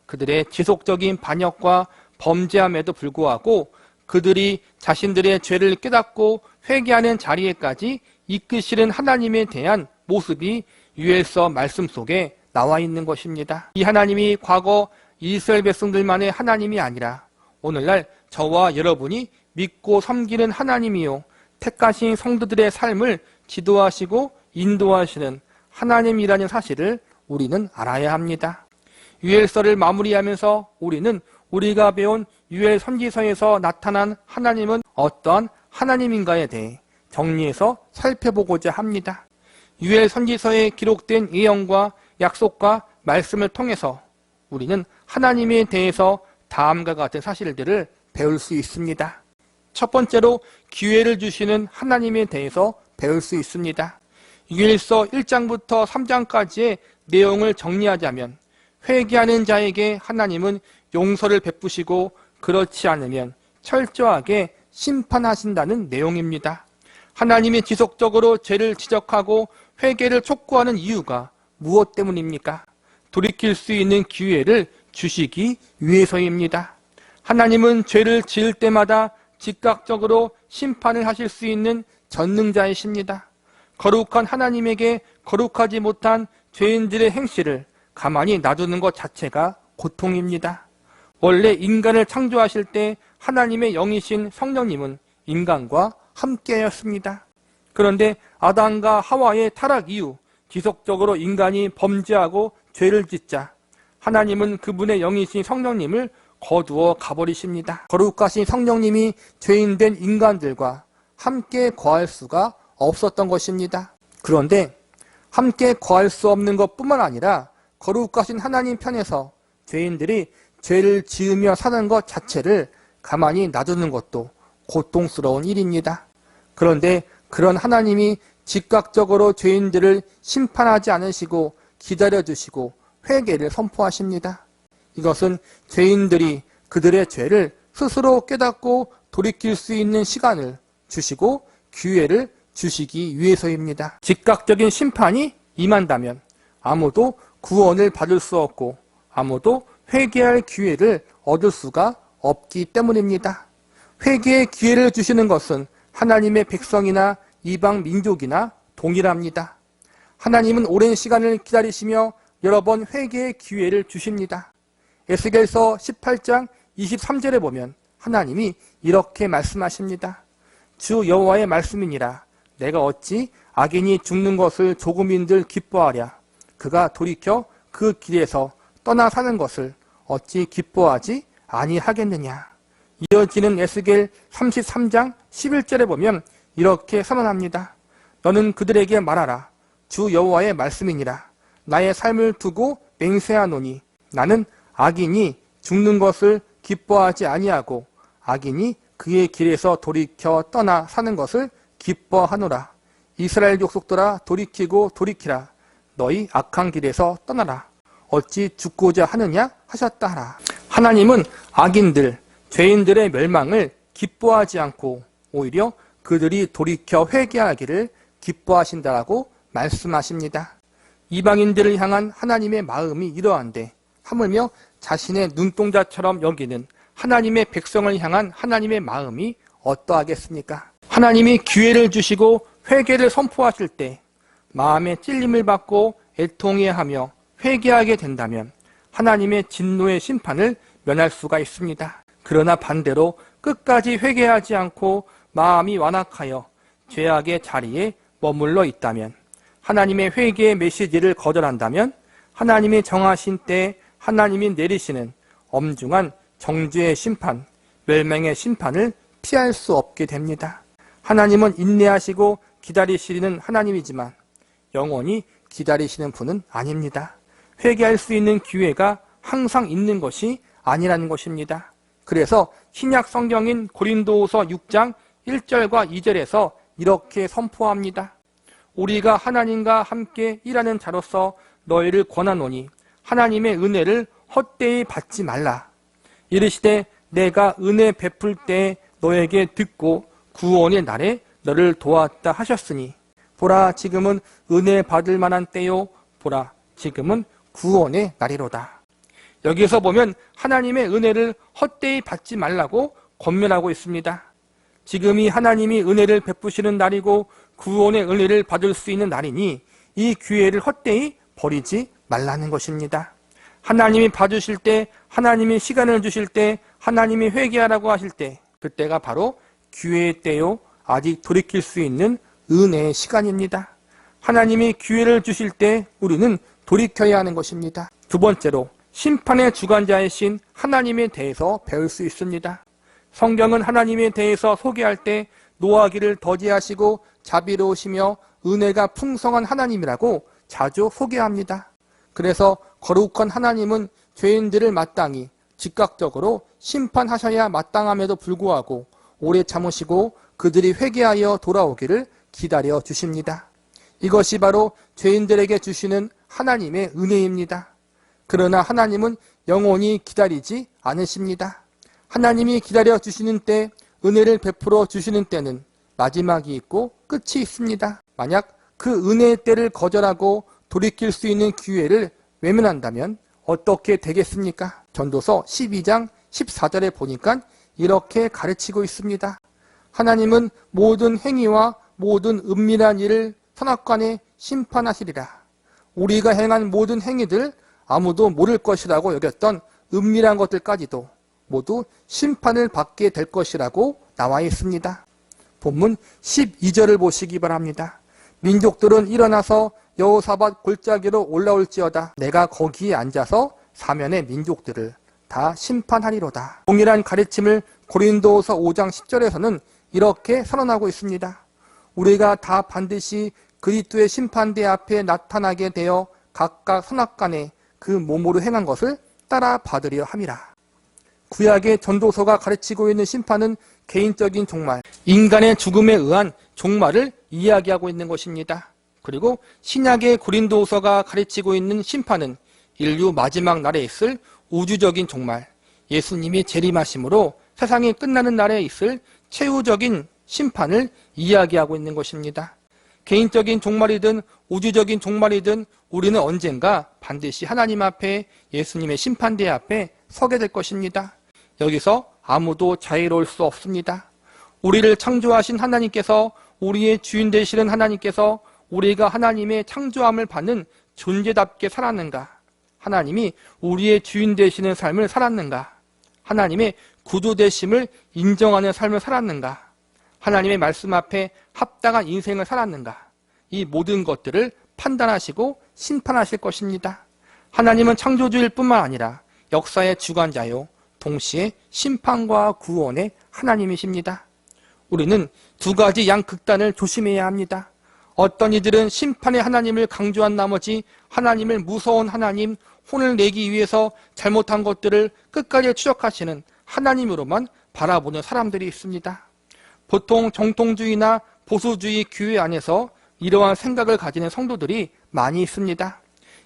그들의 지속적인 반역과 범죄함에도 불구하고 그들이 자신들의 죄를 깨닫고 회개하는 자리에까지 이끄시는 하나님에 대한 모습이 유엘서 말씀 속에 나와 있는 것입니다. 이 하나님이 과거 이스라엘 백성들만의 하나님이 아니라 오늘날 저와 여러분이 믿고 섬기는 하나님이요, 택하신 성도들의 삶을 지도하시고 인도하시는 하나님이라는 사실을 우리는 알아야 합니다. 유엘서를 마무리하면서 우리는 우리가 배운 유엘 선지서에서 나타난 하나님은 어떠한 하나님인가에 대해 정리해서 살펴보고자 합니다. 유엘 선지서에 기록된 예언과 약속과 말씀을 통해서 우리는 하나님에 대해서 다음과 같은 사실들을 배울 수 있습니다. 첫 번째로 기회를 주시는 하나님에 대해서 배울 수 있습니다. 유엘서 1장부터 3장까지의 내용을 정리하자면 회개하는 자에게 하나님은 용서를 베푸시고 그렇지 않으면 철저하게 심판하신다는 내용입니다. 하나님이 지속적으로 죄를 지적하고 회개를 촉구하는 이유가 무엇 때문입니까? 돌이킬 수 있는 기회를 주시기 위해서입니다. 하나님은 죄를 지을 때마다 즉각적으로 심판을 하실 수 있는 전능자이십니다. 거룩한 하나님에게 거룩하지 못한 죄인들의 행실을 가만히 놔두는 것 자체가 고통입니다. 원래 인간을 창조하실 때 하나님의 영이신 성령님은 인간과 함께하였습니다. 그런데 아담과 하와의 타락 이후 지속적으로 인간이 범죄하고 죄를 짓자 하나님은 그분의 영이신 성령님을 거두어 가버리십니다. 거룩하신 성령님이 죄인된 인간들과 함께 거할 수가 없었던 것입니다. 그런데 함께 거할 수 없는 것뿐만 아니라 거룩하신 하나님 편에서 죄인들이 죄를 지으며 사는 것 자체를 가만히 놔두는 것도 고통스러운 일입니다. 그런데 그런 하나님이 즉각적으로 죄인들을 심판하지 않으시고 기다려주시고 회개를 선포하십니다. 이것은 죄인들이 그들의 죄를 스스로 깨닫고 돌이킬 수 있는 시간을 주시고 기회를 주시기 위해서입니다. 즉각적인 심판이 임한다면 아무도 구원을 받을 수 없고 아무도 회개할 기회를 얻을 수가 없기 때문입니다. 회개의 기회를 주시는 것은 하나님의 백성이나 이방 민족이나 동일합니다. 하나님은 오랜 시간을 기다리시며 여러 번 회개의 기회를 주십니다. 에스겔서 18장 23절에 보면 하나님이 이렇게 말씀하십니다. 주 여호와의 말씀이니라. 내가 어찌 악인이 죽는 것을 조금인들 기뻐하랴. 그가 돌이켜 그 길에서 떠나 사는 것을 어찌 기뻐하지 아니하겠느냐. 이어지는 에스겔 33장 11절에 보면 이렇게 선언합니다. 너는 그들에게 말하라. 주 여호와의 말씀이니라. 나의 삶을 두고 맹세하노니 나는 악인이 죽는 것을 기뻐하지 아니하고 악인이 그의 길에서 돌이켜 떠나 사는 것을 기뻐하노라. 이스라엘 족속들아 돌이키고 돌이키라. 너희 악한 길에서 떠나라. 어찌 죽고자 하느냐 하셨다 하라. 하나님은 악인들, 죄인들의 멸망을 기뻐하지 않고 오히려 그들이 돌이켜 회개하기를 기뻐하신다라고 말씀하십니다. 이방인들을 향한 하나님의 마음이 이러한데 하물며 자신의 눈동자처럼 여기는 하나님의 백성을 향한 하나님의 마음이 어떠하겠습니까? 하나님이 기회를 주시고 회개를 선포하실 때 마음에 찔림을 받고 애통해하며 회개하게 된다면 하나님의 진노의 심판을 면할 수가 있습니다. 그러나 반대로 끝까지 회개하지 않고 마음이 완악하여 죄악의 자리에 머물러 있다면, 하나님의 회개의 메시지를 거절한다면 하나님이 정하신 때에 하나님이 내리시는 엄중한 정죄의 심판, 멸망의 심판을 피할 수 없게 됩니다. 하나님은 인내하시고 기다리시는 하나님이지만 영원히 기다리시는 분은 아닙니다. 회개할 수 있는 기회가 항상 있는 것이 아니라는 것입니다. 그래서 신약 성경인 고린도후서 6장 1절과 2절에서 이렇게 선포합니다. 우리가 하나님과 함께 일하는 자로서 너희를 권하노니 하나님의 은혜를 헛되이 받지 말라. 이르시되 내가 은혜 베풀 때 너에게 듣고 구원의 날에 너를 도왔다 하셨으니 보라 지금은 은혜 받을 만한 때요 보라 지금은 구원의 날이로다. 여기서 보면 하나님의 은혜를 헛되이 받지 말라고 권면하고 있습니다. 지금이 하나님이 은혜를 베푸시는 날이고 구원의 은혜를 받을 수 있는 날이니 이 기회를 헛되이 버리지 말라는 것입니다. 하나님이 봐주실 때, 하나님이 시간을 주실 때, 하나님이 회개하라고 하실 때, 그때가 바로 기회의 때요, 아직 돌이킬 수 있는 은혜의 시간입니다. 하나님이 기회를 주실 때 우리는 돌이켜야 하는 것입니다. 두 번째로 심판의 주관자이신 하나님에 대해서 배울 수 있습니다. 성경은 하나님에 대해서 소개할 때 노하기를 더디하시고 자비로우시며 은혜가 풍성한 하나님이라고 자주 소개합니다. 그래서 거룩한 하나님은 죄인들을 마땅히 즉각적으로 심판하셔야 마땅함에도 불구하고 오래 참으시고 그들이 회개하여 돌아오기를 기다려 주십니다. 이것이 바로 죄인들에게 주시는 하나님의 은혜입니다. 그러나 하나님은 영원히 기다리지 않으십니다. 하나님이 기다려 주시는 때, 은혜를 베풀어 주시는 때는 마지막이 있고 끝이 있습니다. 만약 그 은혜의 때를 거절하고 돌이킬 수 있는 기회를 외면한다면 어떻게 되겠습니까? 전도서 12장 14절에 보니까 이렇게 가르치고 있습니다. 하나님은 모든 행위와 모든 은밀한 일을 선악간에 심판하시리라. 우리가 행한 모든 행위들, 아무도 모를 것이라고 여겼던 은밀한 것들까지도 모두 심판을 받게 될 것이라고 나와 있습니다. 본문 12절을 보시기 바랍니다. 민족들은 일어나서 여호사밧 골짜기로 올라올지어다. 내가 거기에 앉아서 사면의 민족들을 다 심판하리로다. 동일한 가르침을 고린도후서 5장 10절에서는 이렇게 선언하고 있습니다. 우리가 다 반드시 그리스도의 심판대 앞에 나타나게 되어 각각 선악간에 그 몸으로 행한 것을 따라 받으려 함이라. 구약의 전도서가 가르치고 있는 심판은 개인적인 종말, 인간의 죽음에 의한 종말을 이야기하고 있는 것입니다. 그리고 신약의 고린도후서가 가르치고 있는 심판은 인류 마지막 날에 있을 우주적인 종말, 예수님이 재림하심으로 세상이 끝나는 날에 있을 최후적인 심판을 이야기하고 있는 것입니다. 개인적인 종말이든 우주적인 종말이든 우리는 언젠가 반드시 하나님 앞에 예수님의 심판대 앞에 서게 될 것입니다. 여기서 아무도 자유로울 수 없습니다. 우리를 창조하신 하나님께서, 우리의 주인 되시는 하나님께서 우리가 하나님의 창조함을 받는 존재답게 살았는가? 하나님이 우리의 주인 되시는 삶을 살았는가? 하나님의 구주 되심을 인정하는 삶을 살았는가? 하나님의 말씀 앞에 합당한 인생을 살았는가? 이 모든 것들을 판단하시고 심판하실 것입니다. 하나님은 창조주일 뿐만 아니라 역사의 주관자요, 동시에 심판과 구원의 하나님이십니다. 우리는 두 가지 양극단을 조심해야 합니다. 어떤 이들은 심판의 하나님을 강조한 나머지 하나님을 무서운 하나님, 혼을 내기 위해서 잘못한 것들을 끝까지 추적하시는 하나님으로만 바라보는 사람들이 있습니다. 보통 정통주의나 보수주의 교회 안에서 이러한 생각을 가지는 성도들이 많이 있습니다.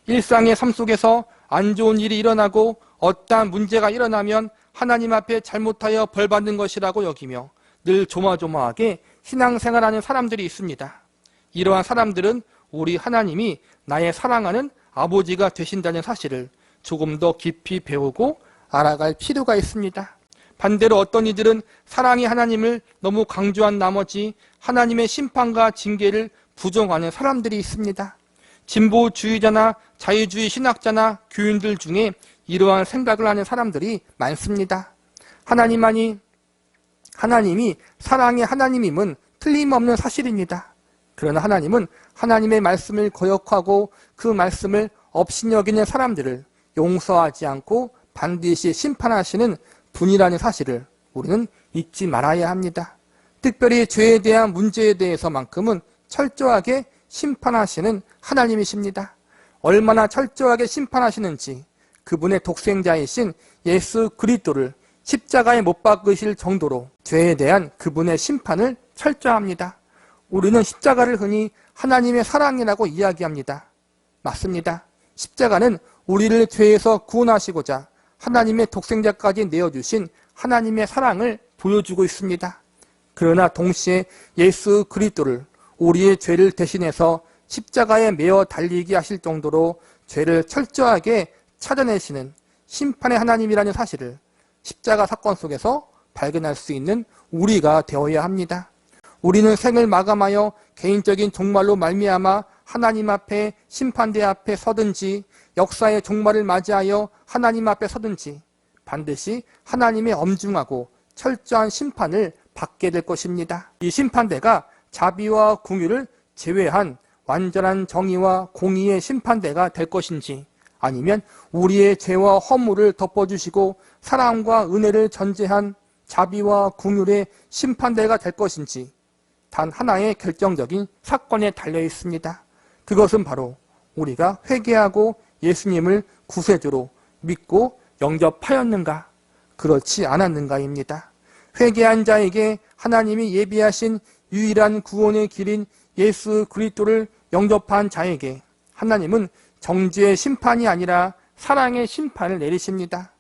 일상의 삶 속에서 안 좋은 일이 일어나고 어떠한 문제가 일어나면 하나님 앞에 잘못하여 벌받는 것이라고 여기며 늘 조마조마하게 신앙생활하는 사람들이 있습니다. 이러한 사람들은 우리 하나님이 나의 사랑하는 아버지가 되신다는 사실을 조금 더 깊이 배우고 알아갈 필요가 있습니다. 반대로 어떤 이들은 사랑이 하나님을 너무 강조한 나머지 하나님의 심판과 징계를 부정하는 사람들이 있습니다. 진보주의자나 자유주의 신학자나 교인들 중에 이러한 생각을 하는 사람들이 많습니다. 하나님이 사랑의 하나님임은 틀림없는 사실입니다. 그러나 하나님은 하나님의 말씀을 거역하고 그 말씀을 업신여기는 사람들을 용서하지 않고 반드시 심판하시는 분이라는 사실을 우리는 잊지 말아야 합니다. 특별히 죄에 대한 문제에 대해서만큼은 철저하게 심판하시는 하나님이십니다. 얼마나 철저하게 심판하시는지 그분의 독생자이신 예수 그리스도를 십자가에 못 박으실 정도로 죄에 대한 그분의 심판을 철저합니다. 우리는 십자가를 흔히 하나님의 사랑이라고 이야기합니다. 맞습니다. 십자가는 우리를 죄에서 구원하시고자 하나님의 독생자까지 내어주신 하나님의 사랑을 보여주고 있습니다. 그러나 동시에 예수 그리스도를 우리의 죄를 대신해서 십자가에 매어 달리게 하실 정도로 죄를 철저하게 찾아내시는 심판의 하나님이라는 사실을 십자가 사건 속에서 발견할 수 있는 우리가 되어야 합니다. 우리는 생을 마감하여 개인적인 종말로 말미암아 하나님 앞에 심판대 앞에 서든지 역사의 종말을 맞이하여 하나님 앞에 서든지 반드시 하나님의 엄중하고 철저한 심판을 받게 될 것입니다. 이 심판대가 자비와 공의를 제외한 완전한 정의와 공의의 심판대가 될 것인지 아니면 우리의 죄와 허물을 덮어주시고 사랑과 은혜를 전제한 자비와 긍휼의 심판대가 될 것인지 단 하나의 결정적인 사건에 달려 있습니다. 그것은 바로 우리가 회개하고 예수님을 구세주로 믿고 영접하였는가 그렇지 않았는가입니다. 회개한 자에게 하나님이 예비하신 유일한 구원의 길인 예수 그리스도를 영접한 자에게 하나님은 정죄의 심판이 아니라 사랑의 심판을 내리십니다.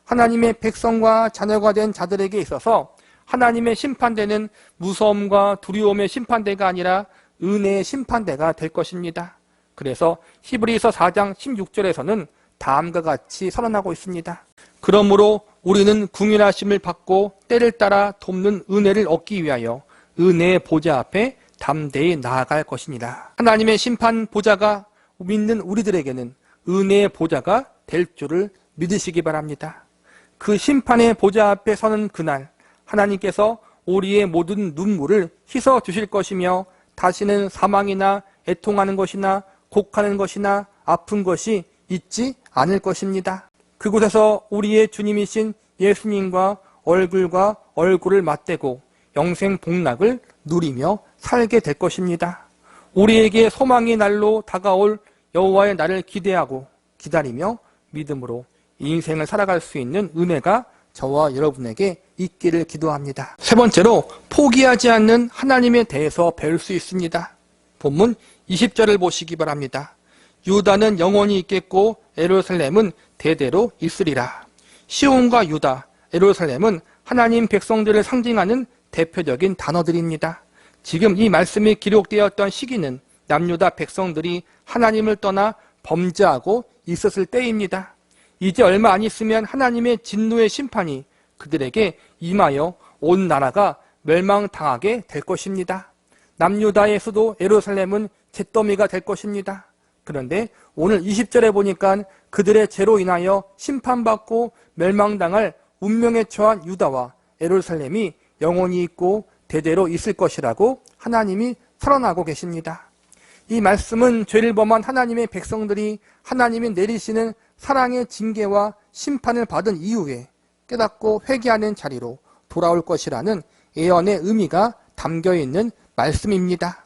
하나님의 백성과 자녀가 된 자들에게 있어서 하나님의 심판대는 무서움과 두려움의 심판대가 아니라 은혜의 심판대가 될 것입니다. 그래서 히브리서 4장 16절에서는 다음과 같이 선언하고 있습니다. 그러므로 우리는 궁휼하심을 받고 때를 따라 돕는 은혜를 얻기 위하여 은혜의 보좌 앞에 담대히 나아갈 것이니라. 하나님의 심판 보좌가 믿는 우리들에게는 은혜의 보좌가 될 줄을 믿으시기 바랍니다. 그 심판의 보좌 앞에 서는 그날 하나님께서 우리의 모든 눈물을 씻어 주실 것이며 다시는 사망이나 애통하는 것이나 곡하는 것이나 아픈 것이 있지 않을 것입니다. 그곳에서 우리의 주님이신 예수님과 얼굴을 맞대고 영생 복락을 누리며 살게 될 것입니다. 우리에게 소망의 날로 다가올 여호와의 날을 기대하고 기다리며 믿음으로 인생을 살아갈 수 있는 은혜가 저와 여러분에게 있기를 기도합니다. 세 번째로 포기하지 않는 하나님에 대해서 배울 수 있습니다. 본문 20절을 보시기 바랍니다. 유다는 영원히 있겠고 예루살렘은 대대로 있으리라. 시온과 유다, 예루살렘은 하나님 백성들을 상징하는 대표적인 단어들입니다. 지금 이 말씀이 기록되었던 시기는 남유다 백성들이 하나님을 떠나 범죄하고 있었을 때입니다. 이제 얼마 안 있으면 하나님의 진노의 심판이 그들에게 임하여 온 나라가 멸망당하게 될 것입니다. 남유다의 수도 예루살렘은 잿더미가 될 것입니다. 그런데 오늘 20절에 보니까 그들의 죄로 인하여 심판받고 멸망당할 운명에 처한 유다와 예루살렘이 영원히 있고 대대로 있을 것이라고 하나님이 선언하고 계십니다. 이 말씀은 죄를 범한 하나님의 백성들이 하나님이 내리시는 사랑의 징계와 심판을 받은 이후에 깨닫고 회개하는 자리로 돌아올 것이라는 예언의 의미가 담겨있는 말씀입니다.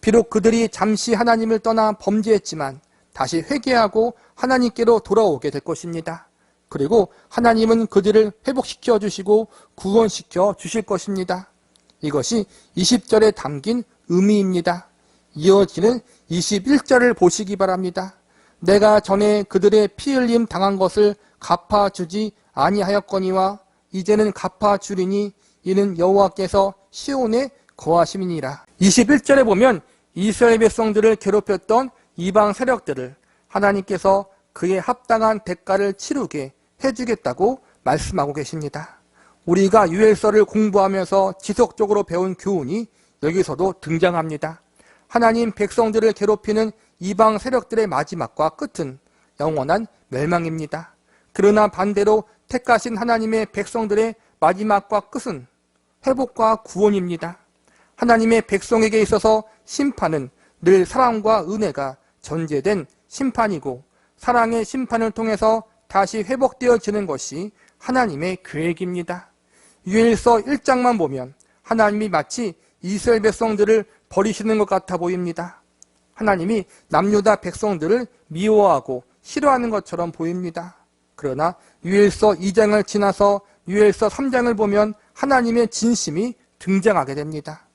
비록 그들이 잠시 하나님을 떠나 범죄했지만 다시 회개하고 하나님께로 돌아오게 될 것입니다. 그리고 하나님은 그들을 회복시켜 주시고 구원시켜 주실 것입니다. 이것이 20절에 담긴 의미입니다. 이어지는 21절을 보시기 바랍니다. 내가 전에 그들의 피 흘림 당한 것을 갚아주지 아니하였거니와 이제는 갚아주리니 이는 여호와께서 시온에 거하심이니라. 21절에 보면 이스라엘 백성들을 괴롭혔던 이방 세력들을 하나님께서 그에 합당한 대가를 치르게 해주겠다고 말씀하고 계십니다. 우리가 유엘서를 공부하면서 지속적으로 배운 교훈이 여기서도 등장합니다. 하나님 백성들을 괴롭히는 이방 세력들의 마지막과 끝은 영원한 멸망입니다. 그러나 반대로 택하신 하나님의 백성들의 마지막과 끝은 회복과 구원입니다. 하나님의 백성에게 있어서 심판은 늘 사랑과 은혜가 전제된 심판이고, 사랑의 심판을 통해서 다시 회복되어지는 것이 하나님의 계획입니다. 유엘서 1장만 보면 하나님이 마치 이스라엘 백성들을 버리시는 것 같아 보입니다. 하나님이 남유다 백성들을 미워하고 싫어하는 것처럼 보입니다. 그러나 유엘서 2장을 지나서 유엘서 3장을 보면 하나님의 진심이 등장하게 됩니다.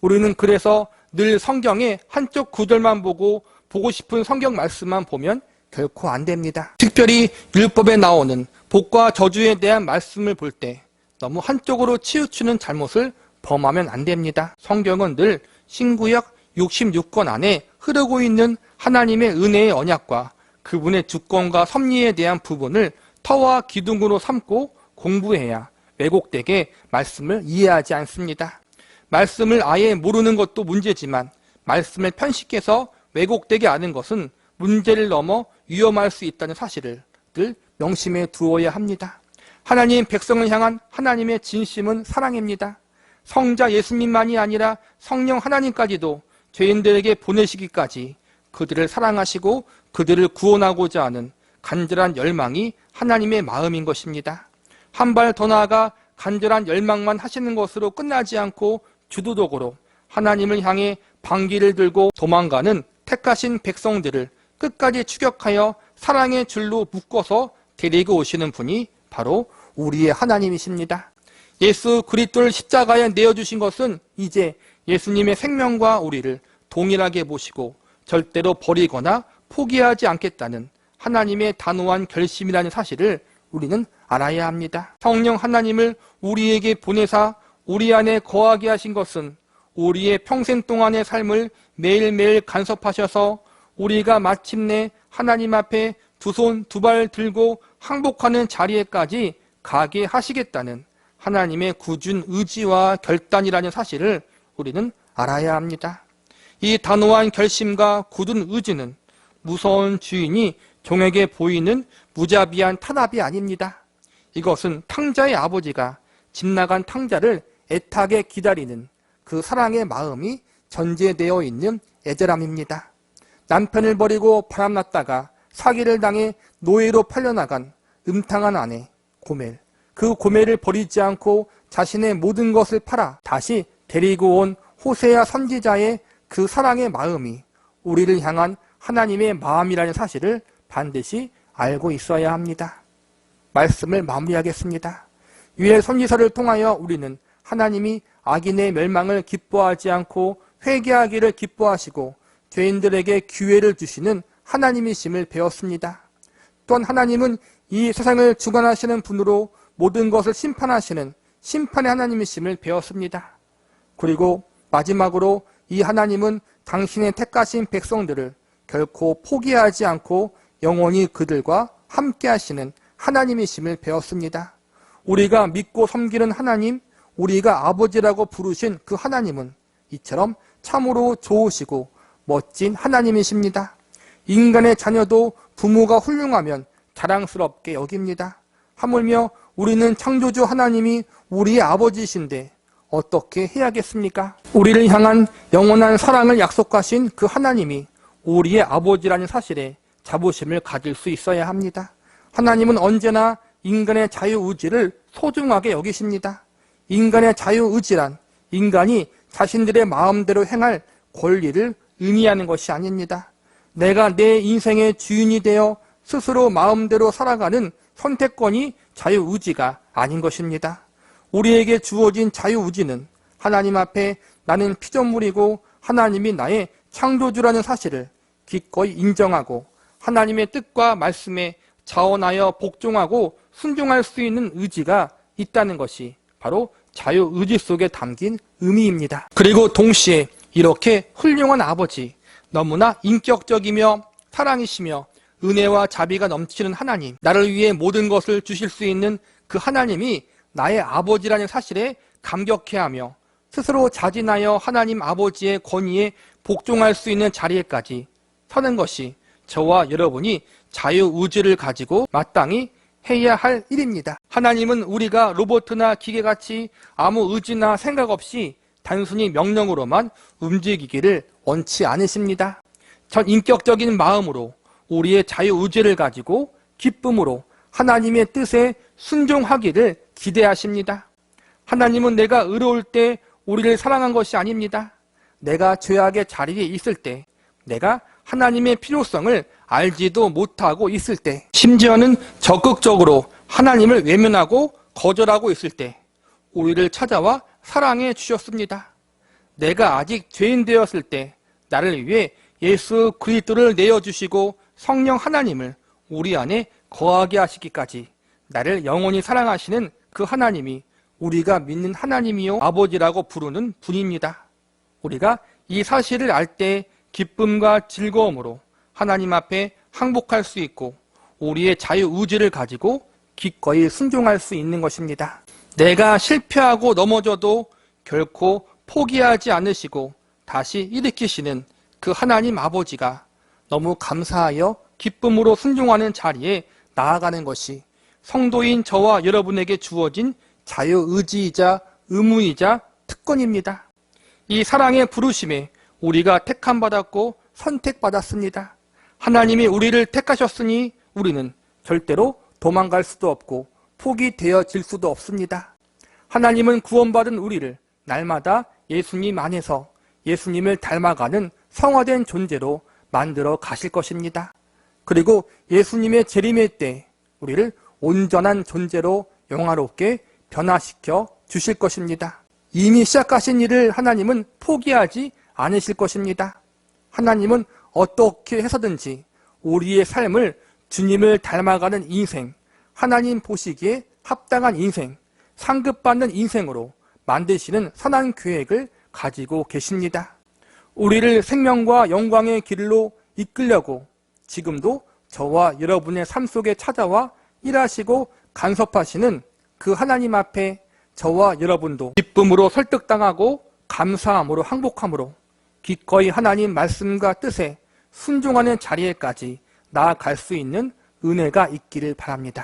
우리는 그래서 늘 성경의 한쪽 구절만 보고 싶은 성경 말씀만 보면 결코 안 됩니다. 특별히 율법에 나오는 복과 저주에 대한 말씀을 볼 때 너무 한쪽으로 치우치는 잘못을 범하면 안 됩니다. 성경은 늘 신구약 66권 안에 흐르고 있는 하나님의 은혜의 언약과 그분의 주권과 섭리에 대한 부분을 터와 기둥으로 삼고 공부해야 왜곡되게 말씀을 이해하지 않습니다. 말씀을 아예 모르는 것도 문제지만 말씀을 편식해서 왜곡되게 아는 것은 문제를 넘어 위험할 수 있다는 사실을 늘 명심해 두어야 합니다. 하나님 백성을 향한 하나님의 진심은 사랑입니다. 성자 예수님만이 아니라 성령 하나님까지도 죄인들에게 보내시기까지 그들을 사랑하시고 그들을 구원하고자 하는 간절한 열망이 하나님의 마음인 것입니다. 한 발 더 나아가 간절한 열망만 하시는 것으로 끝나지 않고 주도적으로 하나님을 향해 반기를 들고 도망가는 택하신 백성들을 끝까지 추격하여 사랑의 줄로 묶어서 데리고 오시는 분이 바로 우리의 하나님이십니다. 예수 그리스도를 십자가에 내어주신 것은 이제 예수님의 생명과 우리를 동일하게 보시고 절대로 버리거나 포기하지 않겠다는 하나님의 단호한 결심이라는 사실을 우리는 알아야 합니다. 성령 하나님을 우리에게 보내사 우리 안에 거하게 하신 것은 우리의 평생 동안의 삶을 매일매일 간섭하셔서 우리가 마침내 하나님 앞에 두 손 두 발 들고 항복하는 자리에까지 가게 하시겠다는 하나님의 굳은 의지와 결단이라는 사실을 우리는 알아야 합니다. 이 단호한 결심과 굳은 의지는 무서운 주인이 종에게 보이는 무자비한 탄압이 아닙니다. 이것은 탕자의 아버지가 집 나간 탕자를 애타게 기다리는 그 사랑의 마음이 전제되어 있는 애절함입니다. 남편을 버리고 바람났다가 사기를 당해 노예로 팔려나간 음탕한 아내 고멜, 그 고멜을 버리지 않고 자신의 모든 것을 팔아 다시 데리고 온 호세아 선지자의 그 사랑의 마음이 우리를 향한 하나님의 마음이라는 사실을 반드시 알고 있어야 합니다. 말씀을 마무리하겠습니다. 유엘 선지서를 통하여 우리는 하나님이 악인의 멸망을 기뻐하지 않고 회개하기를 기뻐하시고 죄인들에게 기회를 주시는 하나님이심을 배웠습니다. 또한 하나님은 이 세상을 주관하시는 분으로 모든 것을 심판하시는 심판의 하나님이심을 배웠습니다. 그리고 마지막으로 이 하나님은 당신의 택하신 백성들을 결코 포기하지 않고 영원히 그들과 함께 하시는 하나님이심을 배웠습니다. 우리가 믿고 섬기는 하나님, 우리가 아버지라고 부르신 그 하나님은 이처럼 참으로 좋으시고 멋진 하나님이십니다. 인간의 자녀도 부모가 훌륭하면 자랑스럽게 여깁니다. 하물며 우리는 창조주 하나님이 우리의 아버지이신데 어떻게 해야겠습니까? 우리를 향한 영원한 사랑을 약속하신 그 하나님이 우리의 아버지라는 사실에 자부심을 가질 수 있어야 합니다. 하나님은 언제나 인간의 자유의지를 소중하게 여기십니다. 인간의 자유의지란 인간이 자신들의 마음대로 행할 권리를 의미하는 것이 아닙니다. 내가 내 인생의 주인이 되어 스스로 마음대로 살아가는 선택권이 자유의지가 아닌 것입니다. 우리에게 주어진 자유의지는 하나님 앞에 나는 피조물이고 하나님이 나의 창조주라는 사실을 기꺼이 인정하고 하나님의 뜻과 말씀에 자원하여 복종하고 순종할 수 있는 의지가 있다는 것이 바로 자유의지 속에 담긴 의미입니다. 그리고 동시에 이렇게 훌륭한 아버지, 너무나 인격적이며 사랑이시며 은혜와 자비가 넘치는 하나님, 나를 위해 모든 것을 주실 수 있는 그 하나님이 나의 아버지라는 사실에 감격해하며 스스로 자진하여 하나님 아버지의 권위에 복종할 수 있는 자리에까지 서는 것이 저와 여러분이 자유의지를 가지고 마땅히 해야 할 일입니다. 하나님은 우리가 로봇이나 기계같이 아무 의지나 생각 없이 단순히 명령으로만 움직이기를 원치 않으십니다. 전 인격적인 마음으로 우리의 자유의지를 가지고 기쁨으로 하나님의 뜻에 순종하기를 기대하십니다. 하나님은 내가 의로울 때 우리를 사랑한 것이 아닙니다. 내가 죄악의 자리에 있을 때, 내가 하나님의 필요성을 알지도 못하고 있을 때, 심지어는 적극적으로 하나님을 외면하고 거절하고 있을 때 우리를 찾아와 사랑해 주셨습니다. 내가 아직 죄인 되었을 때 나를 위해 예수 그리스도를 내어주시고 성령 하나님을 우리 안에 거하게 하시기까지 나를 영원히 사랑하시는 그 하나님이 우리가 믿는 하나님이요 아버지라고 부르는 분입니다. 우리가 이 사실을 알 때 기쁨과 즐거움으로 하나님 앞에 항복할 수 있고 우리의 자유의지를 가지고 기꺼이 순종할 수 있는 것입니다. 내가 실패하고 넘어져도 결코 포기하지 않으시고 다시 일으키시는 그 하나님 아버지가 너무 감사하여 기쁨으로 순종하는 자리에 나아가는 것이 성도인 저와 여러분에게 주어진 자유의지이자 의무이자 특권입니다. 이 사랑의 부르심에 우리가 택함받았고 선택받았습니다. 하나님이 우리를 택하셨으니 우리는 절대로 도망갈 수도 없고 포기되어질 수도 없습니다. 하나님은 구원받은 우리를 날마다 예수님 안에서 예수님을 닮아가는 성화된 존재로 만들어 가실 것입니다. 그리고 예수님의 재림의 때 우리를 온전한 존재로 영화롭게 변화시켜 주실 것입니다. 이미 시작하신 일을 하나님은 포기하지 않으실 것입니다. 하나님은 어떻게 해서든지 우리의 삶을 주님을 닮아가는 인생, 하나님 보시기에 합당한 인생, 상급받는 인생으로 만드시는 선한 계획을 가지고 계십니다. 우리를 생명과 영광의 길로 이끌려고 지금도 저와 여러분의 삶 속에 찾아와 일하시고 간섭하시는 그 하나님 앞에 저와 여러분도 기쁨으로 설득당하고 감사함으로 항복함으로 기꺼이 하나님 말씀과 뜻에 순종하는 자리에까지 나아갈 수 있는 은혜가 있기를 바랍니다.